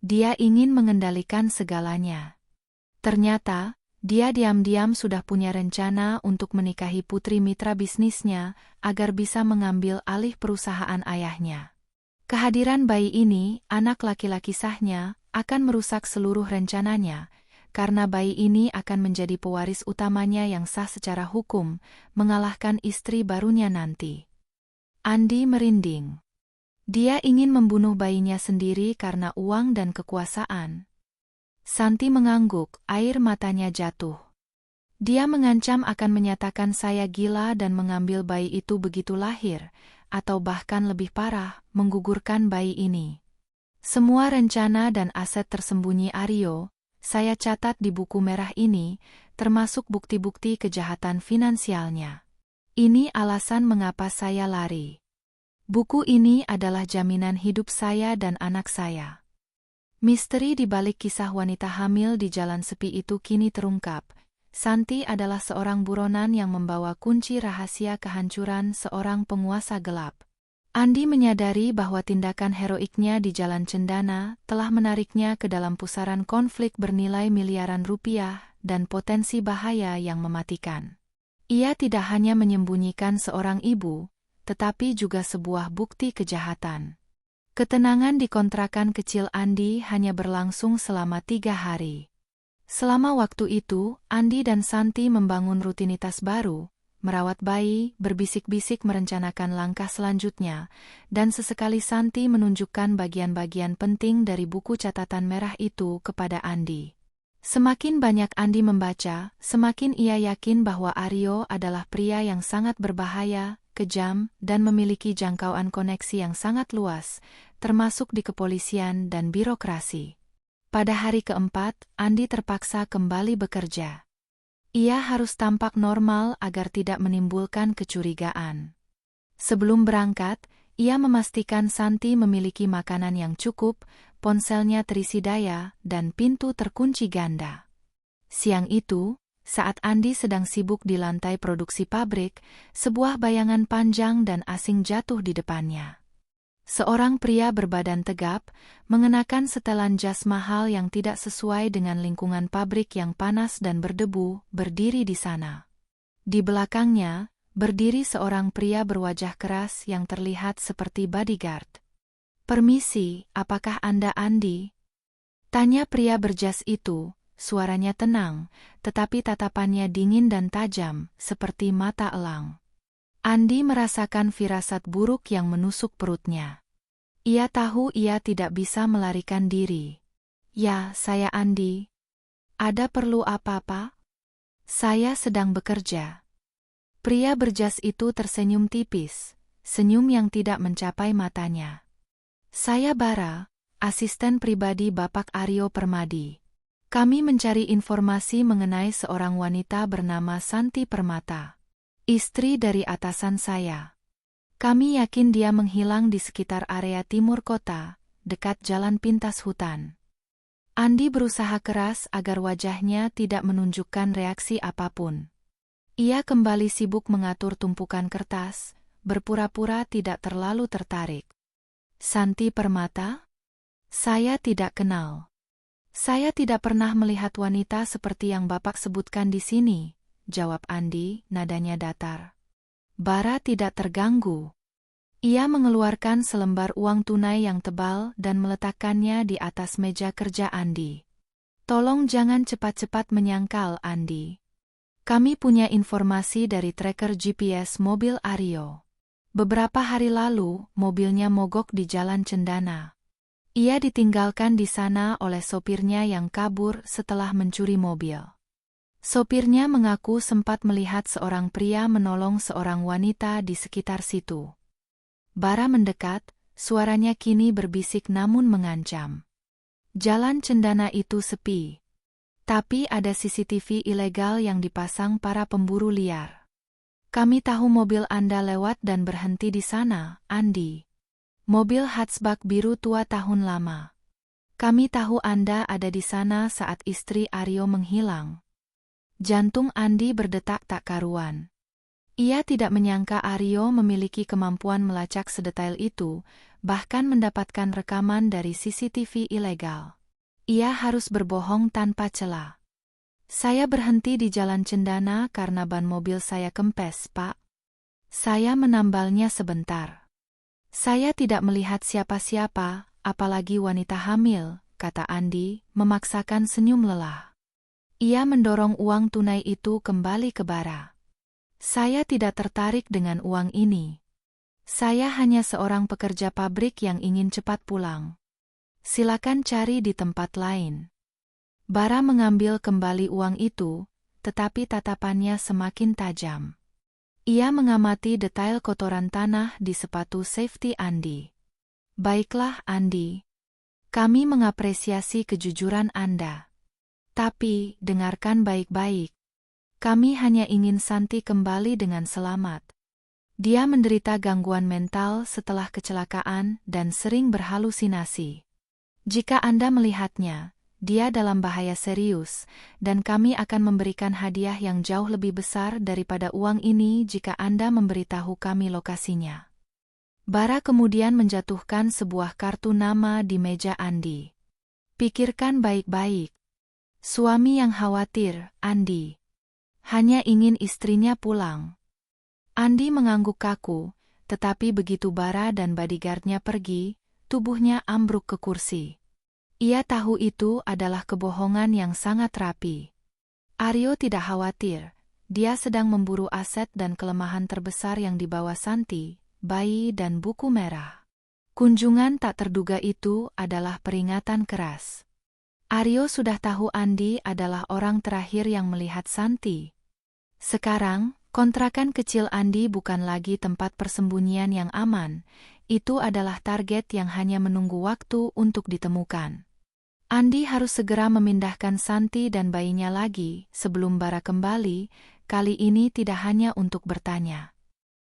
Dia ingin mengendalikan segalanya. Ternyata, dia diam-diam sudah punya rencana untuk menikahi putri mitra bisnisnya agar bisa mengambil alih perusahaan ayahnya. Kehadiran bayi ini, anak laki-laki sahnya, akan merusak seluruh rencananya, karena bayi ini akan menjadi pewaris utamanya yang sah secara hukum, mengalahkan istri barunya nanti." Andi merinding. Dia ingin membunuh bayinya sendiri karena uang dan kekuasaan. Santi mengangguk, air matanya jatuh. Dia mengancam akan menyatakan saya gila dan mengambil bayi itu begitu lahir, atau bahkan lebih parah, menggugurkan bayi ini. Semua rencana dan aset tersembunyi Aryo, saya catat di buku merah ini, termasuk bukti-bukti kejahatan finansialnya. Ini alasan mengapa saya lari. Buku ini adalah jaminan hidup saya dan anak saya. Misteri di balik kisah wanita hamil di jalan sepi itu kini terungkap. Santi adalah seorang buronan yang membawa kunci rahasia kehancuran seorang penguasa gelap. Andi menyadari bahwa tindakan heroiknya di Jalan Cendana telah menariknya ke dalam pusaran konflik bernilai miliaran rupiah dan potensi bahaya yang mematikan. Ia tidak hanya menyembunyikan seorang ibu, tetapi juga sebuah bukti kejahatan. Ketenangan di kontrakan kecil Andi hanya berlangsung selama 3 hari. Selama waktu itu, Andi dan Santi membangun rutinitas baru, merawat bayi, berbisik-bisik merencanakan langkah selanjutnya, dan sesekali Santi menunjukkan bagian-bagian penting dari buku catatan merah itu kepada Andi. Semakin banyak Andi membaca, semakin ia yakin bahwa Aryo adalah pria yang sangat berbahaya, kejam, dan memiliki jangkauan koneksi yang sangat luas, termasuk di kepolisian dan birokrasi. Pada hari keempat, Andi terpaksa kembali bekerja. Ia harus tampak normal agar tidak menimbulkan kecurigaan. Sebelum berangkat, ia memastikan Santi memiliki makanan yang cukup, ponselnya terisi daya, dan pintu terkunci ganda. Siang itu, saat Andi sedang sibuk di lantai produksi pabrik, sebuah bayangan panjang dan asing jatuh di depannya. Seorang pria berbadan tegap, mengenakan setelan jas mahal yang tidak sesuai dengan lingkungan pabrik yang panas dan berdebu, berdiri di sana. Di belakangnya, berdiri seorang pria berwajah keras yang terlihat seperti bodyguard. "Permisi, apakah Anda Andi?" tanya pria berjas itu, suaranya tenang, tetapi tatapannya dingin dan tajam, seperti mata elang. Andi merasakan firasat buruk yang menusuk perutnya. Ia tahu ia tidak bisa melarikan diri. "Ya, saya Andi. Ada perlu apa-apa?" "Saya sedang bekerja." Pria berjas itu tersenyum tipis, senyum yang tidak mencapai matanya. "Saya Bara, asisten pribadi Bapak Aryo Permadi. Kami mencari informasi mengenai seorang wanita bernama Santi Permata, istri dari atasan saya. Kami yakin dia menghilang di sekitar area timur kota, dekat jalan pintas hutan." Andi berusaha keras agar wajahnya tidak menunjukkan reaksi apapun. Ia kembali sibuk mengatur tumpukan kertas, berpura-pura tidak terlalu tertarik. "Santi Permata? Saya tidak kenal. Saya tidak pernah melihat wanita seperti yang Bapak sebutkan di sini," jawab Andi, nadanya datar. Bara tidak terganggu. Ia mengeluarkan selembar uang tunai yang tebal dan meletakkannya di atas meja kerja Andi. "Tolong jangan cepat-cepat menyangkal, Andi. Kami punya informasi dari tracker GPS mobil Aryo. Beberapa hari lalu, mobilnya mogok di Jalan Cendana. Ia ditinggalkan di sana oleh sopirnya yang kabur setelah mencuri mobil. Sopirnya mengaku sempat melihat seorang pria menolong seorang wanita di sekitar situ." Bara mendekat, suaranya kini berbisik namun mengancam. "Jalan Cendana itu sepi. Tapi ada CCTV ilegal yang dipasang para pemburu liar. Kami tahu mobil Anda lewat dan berhenti di sana, Andi. Mobil hatchback biru tua tahun lama. Kami tahu Anda ada di sana saat istri Aryo menghilang." Jantung Andi berdetak tak karuan. Ia tidak menyangka Aryo memiliki kemampuan melacak sedetail itu, bahkan mendapatkan rekaman dari CCTV ilegal. Ia harus berbohong tanpa celah. "Saya berhenti di Jalan Cendana karena ban mobil saya kempes, Pak. Saya menambalnya sebentar. Saya tidak melihat siapa-siapa, apalagi wanita hamil," kata Andi, memaksakan senyum lelah. Ia mendorong uang tunai itu kembali ke Bara. "Saya tidak tertarik dengan uang ini. Saya hanya seorang pekerja pabrik yang ingin cepat pulang. Silakan cari di tempat lain." Bara mengambil kembali uang itu, tetapi tatapannya semakin tajam. Ia mengamati detail kotoran tanah di sepatu safety Andi. "Baiklah, Andi. Kami mengapresiasi kejujuran Anda. Tapi, dengarkan baik-baik. Kami hanya ingin Santi kembali dengan selamat. Dia menderita gangguan mental setelah kecelakaan dan sering berhalusinasi. Jika Anda melihatnya, dia dalam bahaya serius, dan kami akan memberikan hadiah yang jauh lebih besar daripada uang ini jika Anda memberitahu kami lokasinya." Bara kemudian menjatuhkan sebuah kartu nama di meja Andi. "Pikirkan baik-baik. Suami yang khawatir, Andi. Hanya ingin istrinya pulang. Andi mengangguk kaku, tetapi begitu Bara dan bodyguardnya pergi, tubuhnya ambruk ke kursi. Ia tahu itu adalah kebohongan yang sangat rapi. Aryo tidak khawatir, dia sedang memburu aset dan kelemahan terbesar yang dibawa Santi, bayi dan buku merah. Kunjungan tak terduga itu adalah peringatan keras. Aryo sudah tahu Andi adalah orang terakhir yang melihat Santi. Sekarang, kontrakan kecil Andi bukan lagi tempat persembunyian yang aman, itu adalah target yang hanya menunggu waktu untuk ditemukan. Andi harus segera memindahkan Santi dan bayinya lagi sebelum Bara kembali, kali ini tidak hanya untuk bertanya.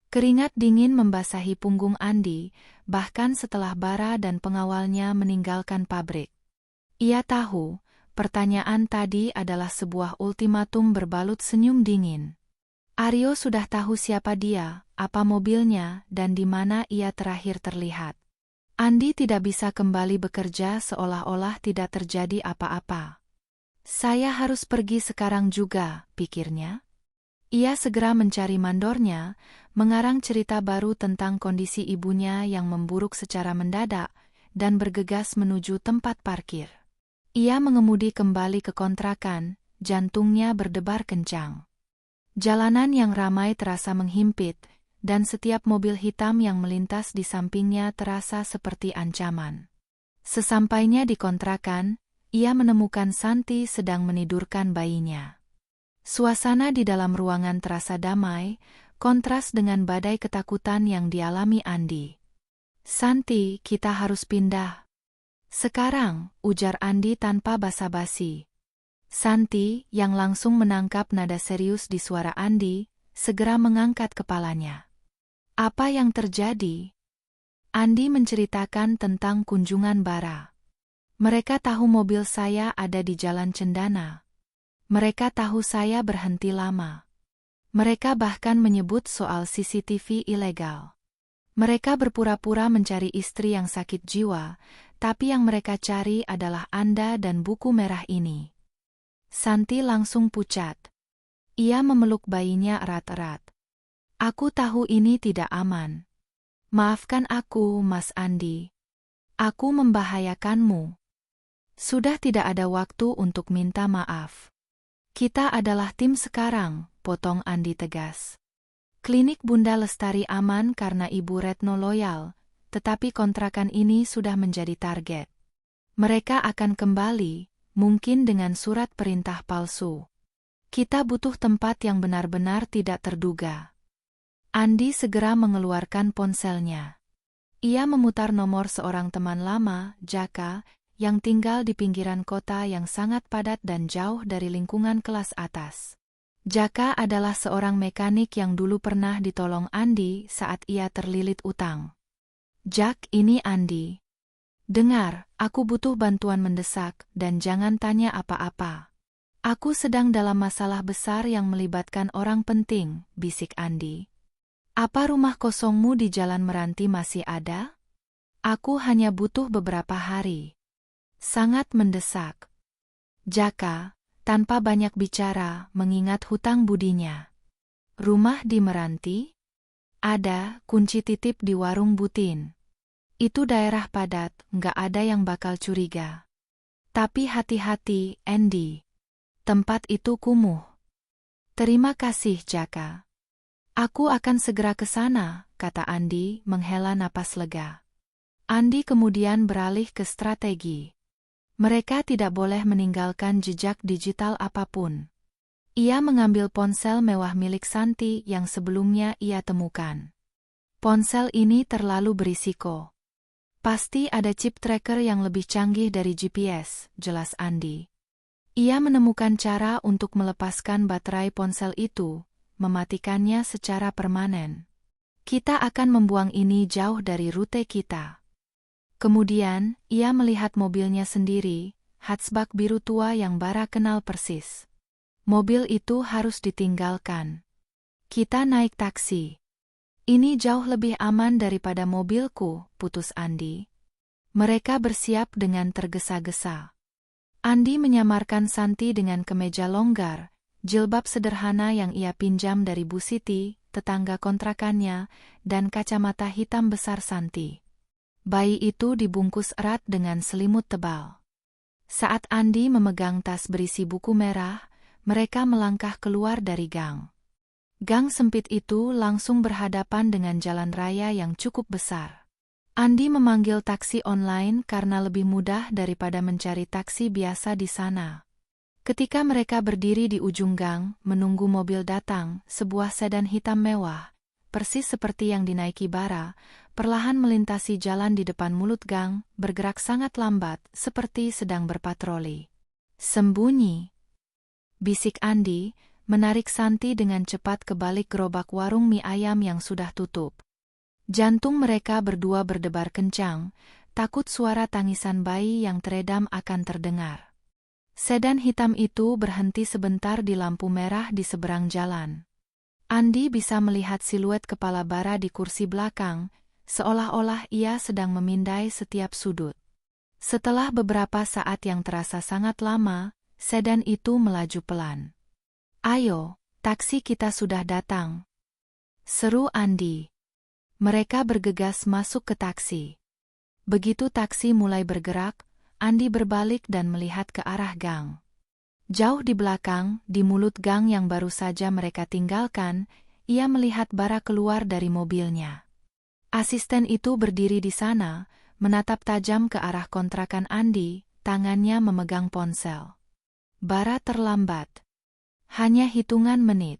Keringat dingin membasahi punggung Andi, bahkan setelah Bara dan pengawalnya meninggalkan pabrik. Ia tahu, pertanyaan tadi adalah sebuah ultimatum berbalut senyum dingin. Aryo sudah tahu siapa dia, apa mobilnya, dan di mana ia terakhir terlihat. Andi tidak bisa kembali bekerja seolah-olah tidak terjadi apa-apa. Saya harus pergi sekarang juga, pikirnya. Ia segera mencari mandornya, mengarang cerita baru tentang kondisi ibunya yang memburuk secara mendadak, dan bergegas menuju tempat parkir. Ia mengemudi kembali ke kontrakan, jantungnya berdebar kencang. Jalanan yang ramai terasa menghimpit, dan setiap mobil hitam yang melintas di sampingnya terasa seperti ancaman. Sesampainya di kontrakan, ia menemukan Santi sedang menidurkan bayinya. Suasana di dalam ruangan terasa damai, kontras dengan badai ketakutan yang dialami Andi. Santi, kita harus pindah. Sekarang, ujar Andi tanpa basa-basi. Santi, yang langsung menangkap nada serius di suara Andi, segera mengangkat kepalanya. Apa yang terjadi? Andi menceritakan tentang kunjungan Bara. Mereka tahu mobil saya ada di Jalan Cendana. Mereka tahu saya berhenti lama. Mereka bahkan menyebut soal CCTV ilegal. Mereka berpura-pura mencari istri yang sakit jiwa, tapi yang mereka cari adalah Anda dan buku merah ini. Santi langsung pucat. Ia memeluk bayinya erat-erat. Aku tahu ini tidak aman. Maafkan aku, Mas Andi. Aku membahayakanmu. Sudah tidak ada waktu untuk minta maaf. Kita adalah tim sekarang, potong Andi tegas. Klinik Bunda Lestari aman karena Ibu Retno loyal, tetapi kontrakan ini sudah menjadi target. Mereka akan kembali, mungkin dengan surat perintah palsu. Kita butuh tempat yang benar-benar tidak terduga. Andi segera mengeluarkan ponselnya. Ia memutar nomor seorang teman lama, Jaka, yang tinggal di pinggiran kota yang sangat padat dan jauh dari lingkungan kelas atas. Jaka adalah seorang mekanik yang dulu pernah ditolong Andi saat ia terlilit utang. Jak, ini Andi. Dengar, aku butuh bantuan mendesak, dan jangan tanya apa-apa. Aku sedang dalam masalah besar yang melibatkan orang penting, bisik Andi. Apa rumah kosongmu di Jalan Meranti masih ada? Aku hanya butuh beberapa hari. Sangat mendesak. Jaka, tanpa banyak bicara, mengingat hutang budinya. Rumah di Meranti? Ada, kunci titip di warung Butin. Itu daerah padat, nggak ada yang bakal curiga. Tapi hati-hati, Andy. Tempat itu kumuh. Terima kasih, Jaka. Aku akan segera ke sana, kata Andi, menghela napas lega. Andi kemudian beralih ke strategi. Mereka tidak boleh meninggalkan jejak digital apapun. Ia mengambil ponsel mewah milik Santi yang sebelumnya ia temukan. Ponsel ini terlalu berisiko. Pasti ada chip tracker yang lebih canggih dari GPS, jelas Andi. Ia menemukan cara untuk melepaskan baterai ponsel itu, mematikannya secara permanen. Kita akan membuang ini jauh dari rute kita. Kemudian, ia melihat mobilnya sendiri, hatchback biru tua yang Bara kenal persis. Mobil itu harus ditinggalkan. Kita naik taksi. Ini jauh lebih aman daripada mobilku, putus Andi. Mereka bersiap dengan tergesa-gesa. Andi menyamarkan Santi dengan kemeja longgar, jilbab sederhana yang ia pinjam dari Bu Siti, tetangga kontrakannya, dan kacamata hitam besar Santi. Bayi itu dibungkus erat dengan selimut tebal. Saat Andi memegang tas berisi buku merah, mereka melangkah keluar dari gang. Gang sempit itu langsung berhadapan dengan jalan raya yang cukup besar. Andi memanggil taksi online karena lebih mudah daripada mencari taksi biasa di sana. Ketika mereka berdiri di ujung gang, menunggu mobil datang, sebuah sedan hitam mewah, persis seperti yang dinaiki Bara, perlahan melintasi jalan di depan mulut gang, bergerak sangat lambat, seperti sedang berpatroli. Sembunyi, bisik Andi, menarik Santi dengan cepat ke balik gerobak warung mie ayam yang sudah tutup. Jantung mereka berdua berdebar kencang, takut suara tangisan bayi yang teredam akan terdengar. Sedan hitam itu berhenti sebentar di lampu merah di seberang jalan. Andi bisa melihat siluet kepala Bara di kursi belakang, seolah-olah ia sedang memindai setiap sudut. Setelah beberapa saat yang terasa sangat lama, sedan itu melaju pelan. "Ayo, taksi kita sudah datang," seru Andi. Mereka bergegas masuk ke taksi. Begitu taksi mulai bergerak, Andi berbalik dan melihat ke arah gang. Jauh di belakang, di mulut gang yang baru saja mereka tinggalkan, ia melihat Bara keluar dari mobilnya. Asisten itu berdiri di sana, menatap tajam ke arah kontrakan Andi, tangannya memegang ponsel. Bara terlambat. Hanya hitungan menit.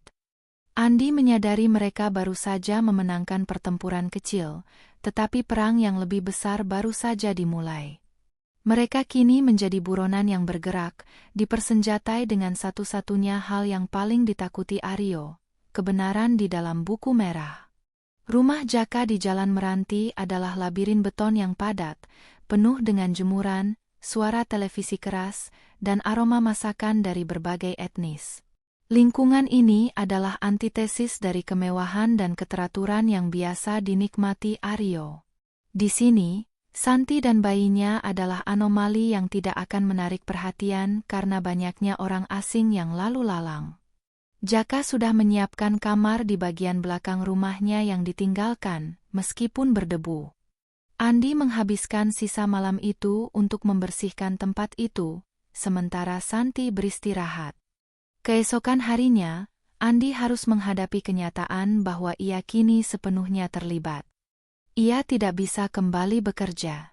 Andi menyadari mereka baru saja memenangkan pertempuran kecil, tetapi perang yang lebih besar baru saja dimulai. Mereka kini menjadi buronan yang bergerak, dipersenjatai dengan satu-satunya hal yang paling ditakuti Aryo, kebenaran di dalam buku merah. Rumah Jaka di Jalan Meranti adalah labirin beton yang padat, penuh dengan jemuran, suara televisi keras, dan aroma masakan dari berbagai etnis. Lingkungan ini adalah antitesis dari kemewahan dan keteraturan yang biasa dinikmati Aryo. Di sini, Santi dan bayinya adalah anomali yang tidak akan menarik perhatian karena banyaknya orang asing yang lalu lalang. Jaka sudah menyiapkan kamar di bagian belakang rumahnya yang ditinggalkan, meskipun berdebu. Andi menghabiskan sisa malam itu untuk membersihkan tempat itu, sementara Santi beristirahat. Keesokan harinya, Andi harus menghadapi kenyataan bahwa ia kini sepenuhnya terlibat. Ia tidak bisa kembali bekerja.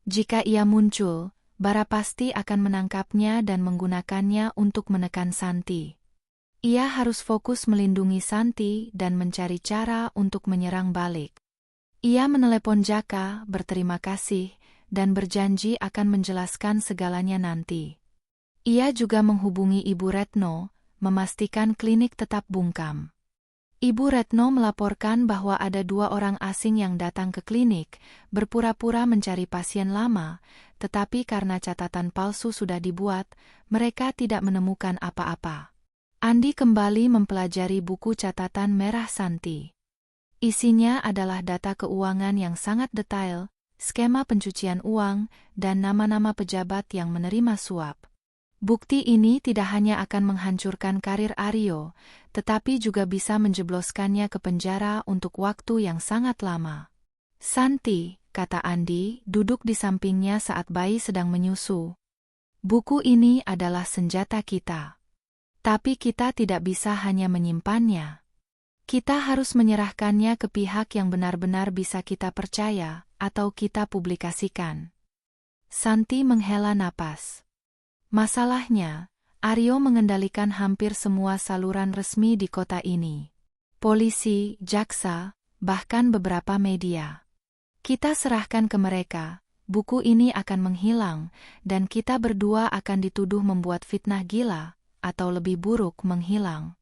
Jika ia muncul, Bara pasti akan menangkapnya dan menggunakannya untuk menekan Santi. Ia harus fokus melindungi Santi dan mencari cara untuk menyerang balik. Ia menelepon Jaka, berterima kasih, dan berjanji akan menjelaskan segalanya nanti. Ia juga menghubungi Ibu Retno, memastikan klinik tetap bungkam. Ibu Retno melaporkan bahwa ada 2 orang asing yang datang ke klinik, berpura-pura mencari pasien lama, tetapi karena catatan palsu sudah dibuat, mereka tidak menemukan apa-apa. Andi kembali mempelajari buku catatan merah Santi. Isinya adalah data keuangan yang sangat detail, skema pencucian uang, dan nama-nama pejabat yang menerima suap. Bukti ini tidak hanya akan menghancurkan karir Aryo, tetapi juga bisa menjebloskannya ke penjara untuk waktu yang sangat lama. "Santi," kata Andi, duduk di sampingnya saat bayi sedang menyusu. "Buku ini adalah senjata kita. Tapi kita tidak bisa hanya menyimpannya. Kita harus menyerahkannya ke pihak yang benar-benar bisa kita percaya, atau kita publikasikan." Santi menghela napas. Masalahnya, Aryo mengendalikan hampir semua saluran resmi di kota ini. Polisi, jaksa, bahkan beberapa media. Kita serahkan ke mereka, buku ini akan menghilang, dan kita berdua akan dituduh membuat fitnah gila, atau lebih buruk menghilang.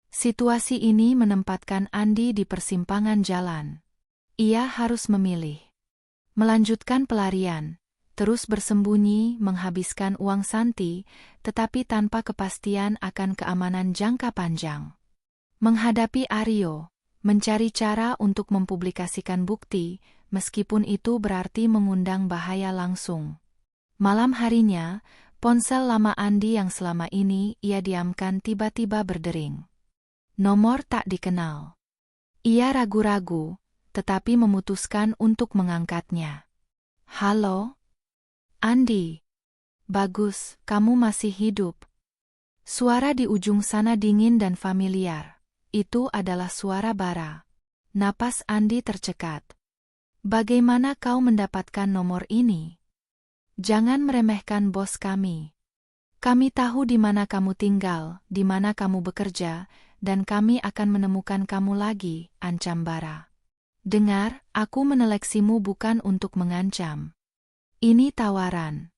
Situasi ini menempatkan Andi di persimpangan jalan. Ia harus memilih. Melanjutkan pelarian, terus bersembunyi menghabiskan uang Santi, tetapi tanpa kepastian akan keamanan jangka panjang. Menghadapi Aryo, mencari cara untuk mempublikasikan bukti, meskipun itu berarti mengundang bahaya langsung. Malam harinya, Ponsel lama Andi yang selama ini ia diamkan tiba-tiba berdering. Nomor tak dikenal. Ia ragu-ragu, tetapi memutuskan untuk mengangkatnya. Halo? Andi. Bagus, kamu masih hidup. Suara di ujung sana dingin dan familiar. Itu adalah suara Bara. Napas Andi tercekat. Bagaimana kau mendapatkan nomor ini? Jangan meremehkan bos kami. Kami tahu di mana kamu tinggal, di mana kamu bekerja, dan kami akan menemukan kamu lagi, ancam Bara. Dengar, aku meneleksimu bukan untuk mengancam. Ini tawaran.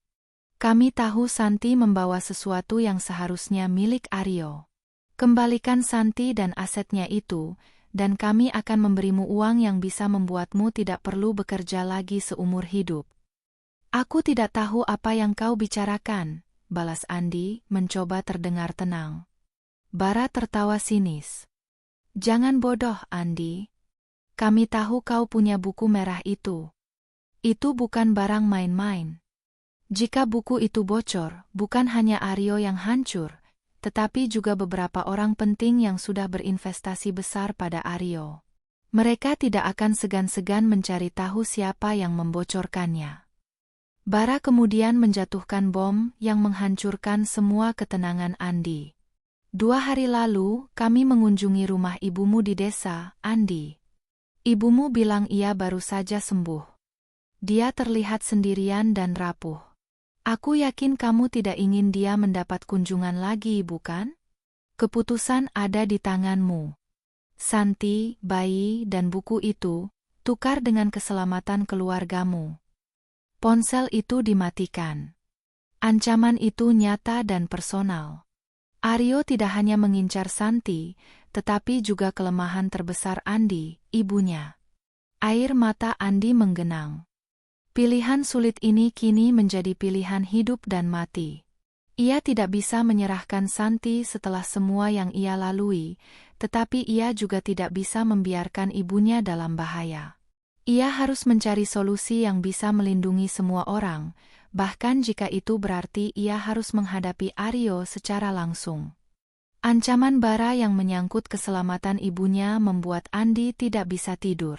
Kami tahu Santi membawa sesuatu yang seharusnya milik Aryo. Kembalikan Santi dan asetnya itu, dan kami akan memberimu uang yang bisa membuatmu tidak perlu bekerja lagi seumur hidup. Aku tidak tahu apa yang kau bicarakan, balas Andi, mencoba terdengar tenang. Bara tertawa sinis. Jangan bodoh, Andi. Kami tahu kau punya buku merah itu. Itu bukan barang main-main. Jika buku itu bocor, bukan hanya Aryo yang hancur, tetapi juga beberapa orang penting yang sudah berinvestasi besar pada Aryo. Mereka tidak akan segan-segan mencari tahu siapa yang membocorkannya. Bara kemudian menjatuhkan bom yang menghancurkan semua ketenangan Andi. 2 hari lalu, kami mengunjungi rumah ibumu di desa, Andi. Ibumu bilang ia baru saja sembuh. Dia terlihat sendirian dan rapuh. Aku yakin kamu tidak ingin dia mendapat kunjungan lagi, bukan? Keputusan ada di tanganmu. Santi, bayi, dan buku itu, tukar dengan keselamatan keluargamu. Ponsel itu dimatikan. Ancaman itu nyata dan personal. Aryo tidak hanya mengincar Santi, tetapi juga kelemahan terbesar Andi, ibunya. Air mata Andi menggenang. Pilihan sulit ini kini menjadi pilihan hidup dan mati. Ia tidak bisa menyerahkan Santi setelah semua yang ia lalui, tetapi ia juga tidak bisa membiarkan ibunya dalam bahaya. Ia harus mencari solusi yang bisa melindungi semua orang, bahkan jika itu berarti ia harus menghadapi Aryo secara langsung. Ancaman Bara yang menyangkut keselamatan ibunya membuat Andi tidak bisa tidur.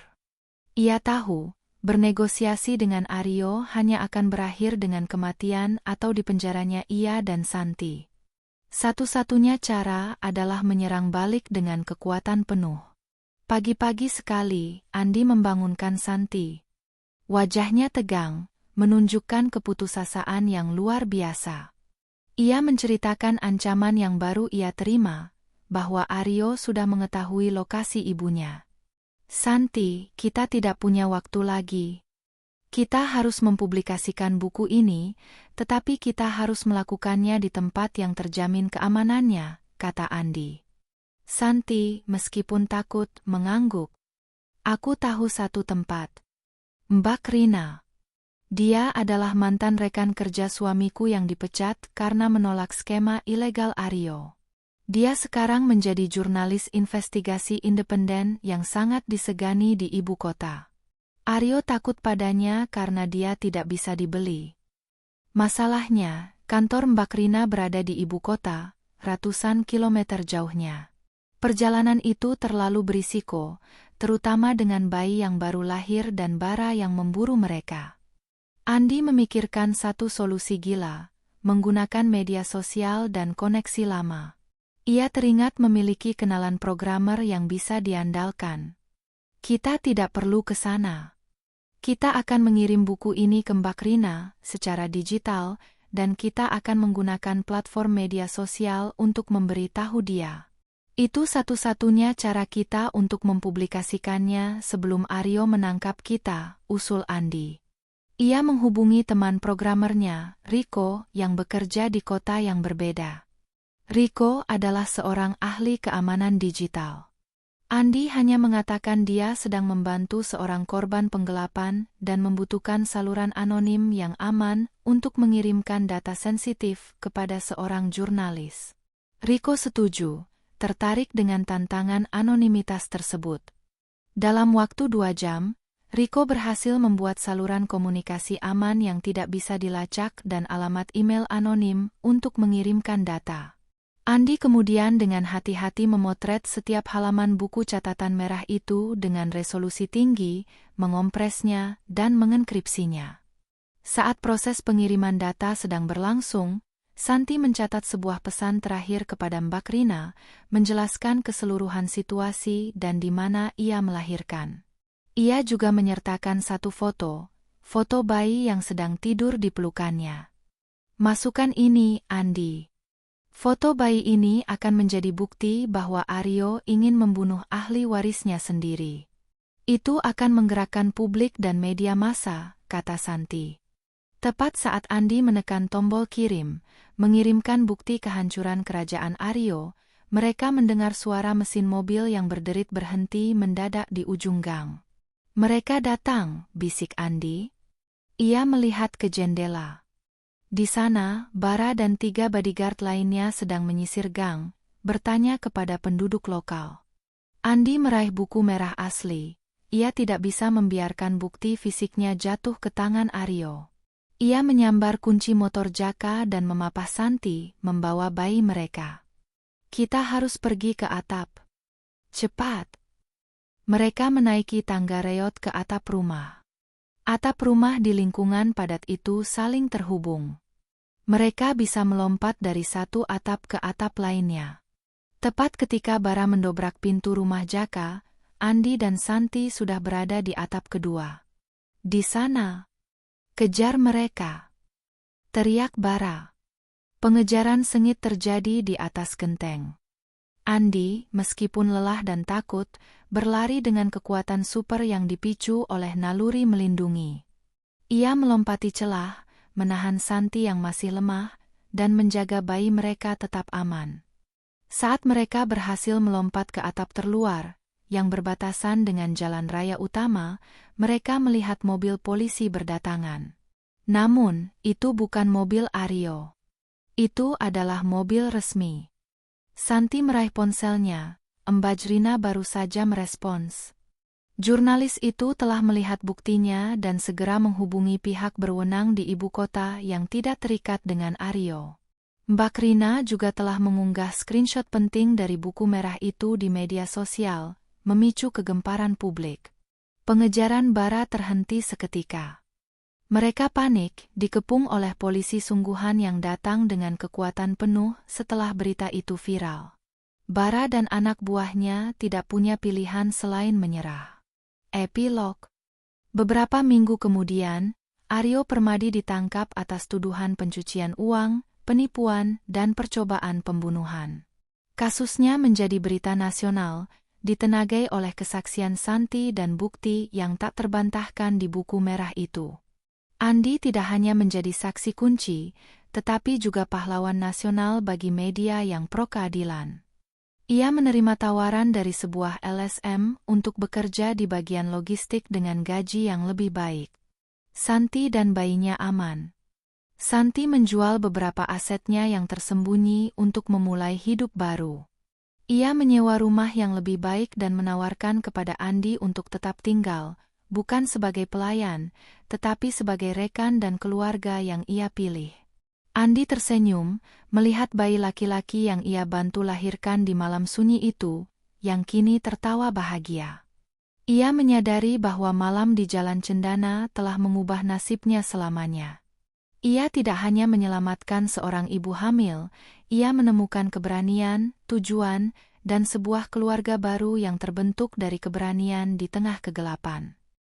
Ia tahu, bernegosiasi dengan Aryo hanya akan berakhir dengan kematian atau dipenjaranya ia dan Santi. Satu-satunya cara adalah menyerang balik dengan kekuatan penuh. Pagi-pagi sekali, Andi membangunkan Santi. Wajahnya tegang, menunjukkan keputusasaan yang luar biasa. Ia menceritakan ancaman yang baru ia terima, bahwa Aryo sudah mengetahui lokasi ibunya. Santi, kita tidak punya waktu lagi. Kita harus mempublikasikan buku ini, tetapi kita harus melakukannya di tempat yang terjamin keamanannya, kata Andi. Santi, meskipun takut, mengangguk. Aku tahu satu tempat. Mbak Rina. Dia adalah mantan rekan kerja suamiku yang dipecat karena menolak skema ilegal Aryo. Dia sekarang menjadi jurnalis investigasi independen yang sangat disegani di ibu kota. Aryo takut padanya karena dia tidak bisa dibeli. Masalahnya, kantor Mbak Rina berada di ibu kota, ratusan kilometer jauhnya. Perjalanan itu terlalu berisiko, terutama dengan bayi yang baru lahir dan Bara yang memburu mereka. Andi memikirkan satu solusi gila, menggunakan media sosial dan koneksi lama. Ia teringat memiliki kenalan programmer yang bisa diandalkan. Kita tidak perlu ke sana. Kita akan mengirim buku ini ke Mbak Rina secara digital, dan kita akan menggunakan platform media sosial untuk memberitahu dia. Itu satu-satunya cara kita untuk mempublikasikannya sebelum Aryo menangkap kita, usul Andi. Ia menghubungi teman programmernya, Rico, yang bekerja di kota yang berbeda. Rico adalah seorang ahli keamanan digital. Andi hanya mengatakan dia sedang membantu seorang korban penggelapan dan membutuhkan saluran anonim yang aman untuk mengirimkan data sensitif kepada seorang jurnalis. Rico setuju, tertarik dengan tantangan anonimitas tersebut. Dalam waktu 2 jam, Riko berhasil membuat saluran komunikasi aman yang tidak bisa dilacak dan alamat email anonim untuk mengirimkan data. Andi kemudian dengan hati-hati memotret setiap halaman buku catatan merah itu dengan resolusi tinggi, mengompresnya, dan mengenkripsinya. Saat proses pengiriman data sedang berlangsung, Santi mencatat sebuah pesan terakhir kepada Mbak Rina, menjelaskan keseluruhan situasi dan di mana ia melahirkan. Ia juga menyertakan satu foto bayi yang sedang tidur di pelukannya. Masukkan ini, Andi. Foto bayi ini akan menjadi bukti bahwa Aryo ingin membunuh ahli warisnya sendiri. Itu akan menggerakkan publik dan media massa, kata Santi. Tepat saat Andi menekan tombol kirim, mengirimkan bukti kehancuran kerajaan Aryo, mereka mendengar suara mesin mobil yang berderit berhenti mendadak di ujung gang. Mereka datang, bisik Andi. Ia melihat ke jendela. Di sana, Bara dan 3 bodyguard lainnya sedang menyisir gang, bertanya kepada penduduk lokal. Andi meraih buku merah asli. Ia tidak bisa membiarkan bukti fisiknya jatuh ke tangan Aryo. Ia menyambar kunci motor Jaka dan memapah Santi, membawa bayi mereka. Kita harus pergi ke atap. Cepat. Mereka menaiki tangga reot ke atap rumah. Atap rumah di lingkungan padat itu saling terhubung. Mereka bisa melompat dari satu atap ke atap lainnya. Tepat ketika Bara mendobrak pintu rumah Jaka, Andi dan Santi sudah berada di atap kedua. Di sana. Kejar mereka. Teriak Bara. Pengejaran sengit terjadi di atas genteng. Andi, meskipun lelah dan takut, berlari dengan kekuatan super yang dipicu oleh naluri melindungi. Ia melompati celah, menahan Santi yang masih lemah, dan menjaga bayi mereka tetap aman. Saat mereka berhasil melompat ke atap terluar, yang berbatasan dengan jalan raya utama, mereka melihat mobil polisi berdatangan. Namun, itu bukan mobil Aryo. Itu adalah mobil resmi. Santi meraih ponselnya, Mbak Rina baru saja merespons. Jurnalis itu telah melihat buktinya dan segera menghubungi pihak berwenang di ibu kota yang tidak terikat dengan Aryo. Mbak Rina juga telah mengunggah screenshot penting dari buku merah itu di media sosial, memicu kegemparan publik. Pengejaran Bara terhenti seketika. Mereka panik, dikepung oleh polisi sungguhan yang datang dengan kekuatan penuh setelah berita itu viral. Bara dan anak buahnya tidak punya pilihan selain menyerah. Epilog. Beberapa minggu kemudian, Aryo Permadi ditangkap atas tuduhan pencucian uang, penipuan, dan percobaan pembunuhan. Kasusnya menjadi berita nasional, ditenagai oleh kesaksian Santi dan bukti yang tak terbantahkan di buku merah itu. Andi tidak hanya menjadi saksi kunci, tetapi juga pahlawan nasional bagi media yang pro-keadilan. Ia menerima tawaran dari sebuah LSM untuk bekerja di bagian logistik dengan gaji yang lebih baik. Santi dan bayinya aman. Santi menjual beberapa asetnya yang tersembunyi untuk memulai hidup baru. Ia menyewa rumah yang lebih baik dan menawarkan kepada Andi untuk tetap tinggal, bukan sebagai pelayan, tetapi sebagai rekan dan keluarga yang ia pilih. Andi tersenyum, melihat bayi laki-laki yang ia bantu lahirkan di malam sunyi itu, yang kini tertawa bahagia. Ia menyadari bahwa malam di Jalan Cendana telah mengubah nasibnya selamanya. Ia tidak hanya menyelamatkan seorang ibu hamil, ia menemukan keberanian, tujuan, dan sebuah keluarga baru yang terbentuk dari keberanian di tengah kegelapan.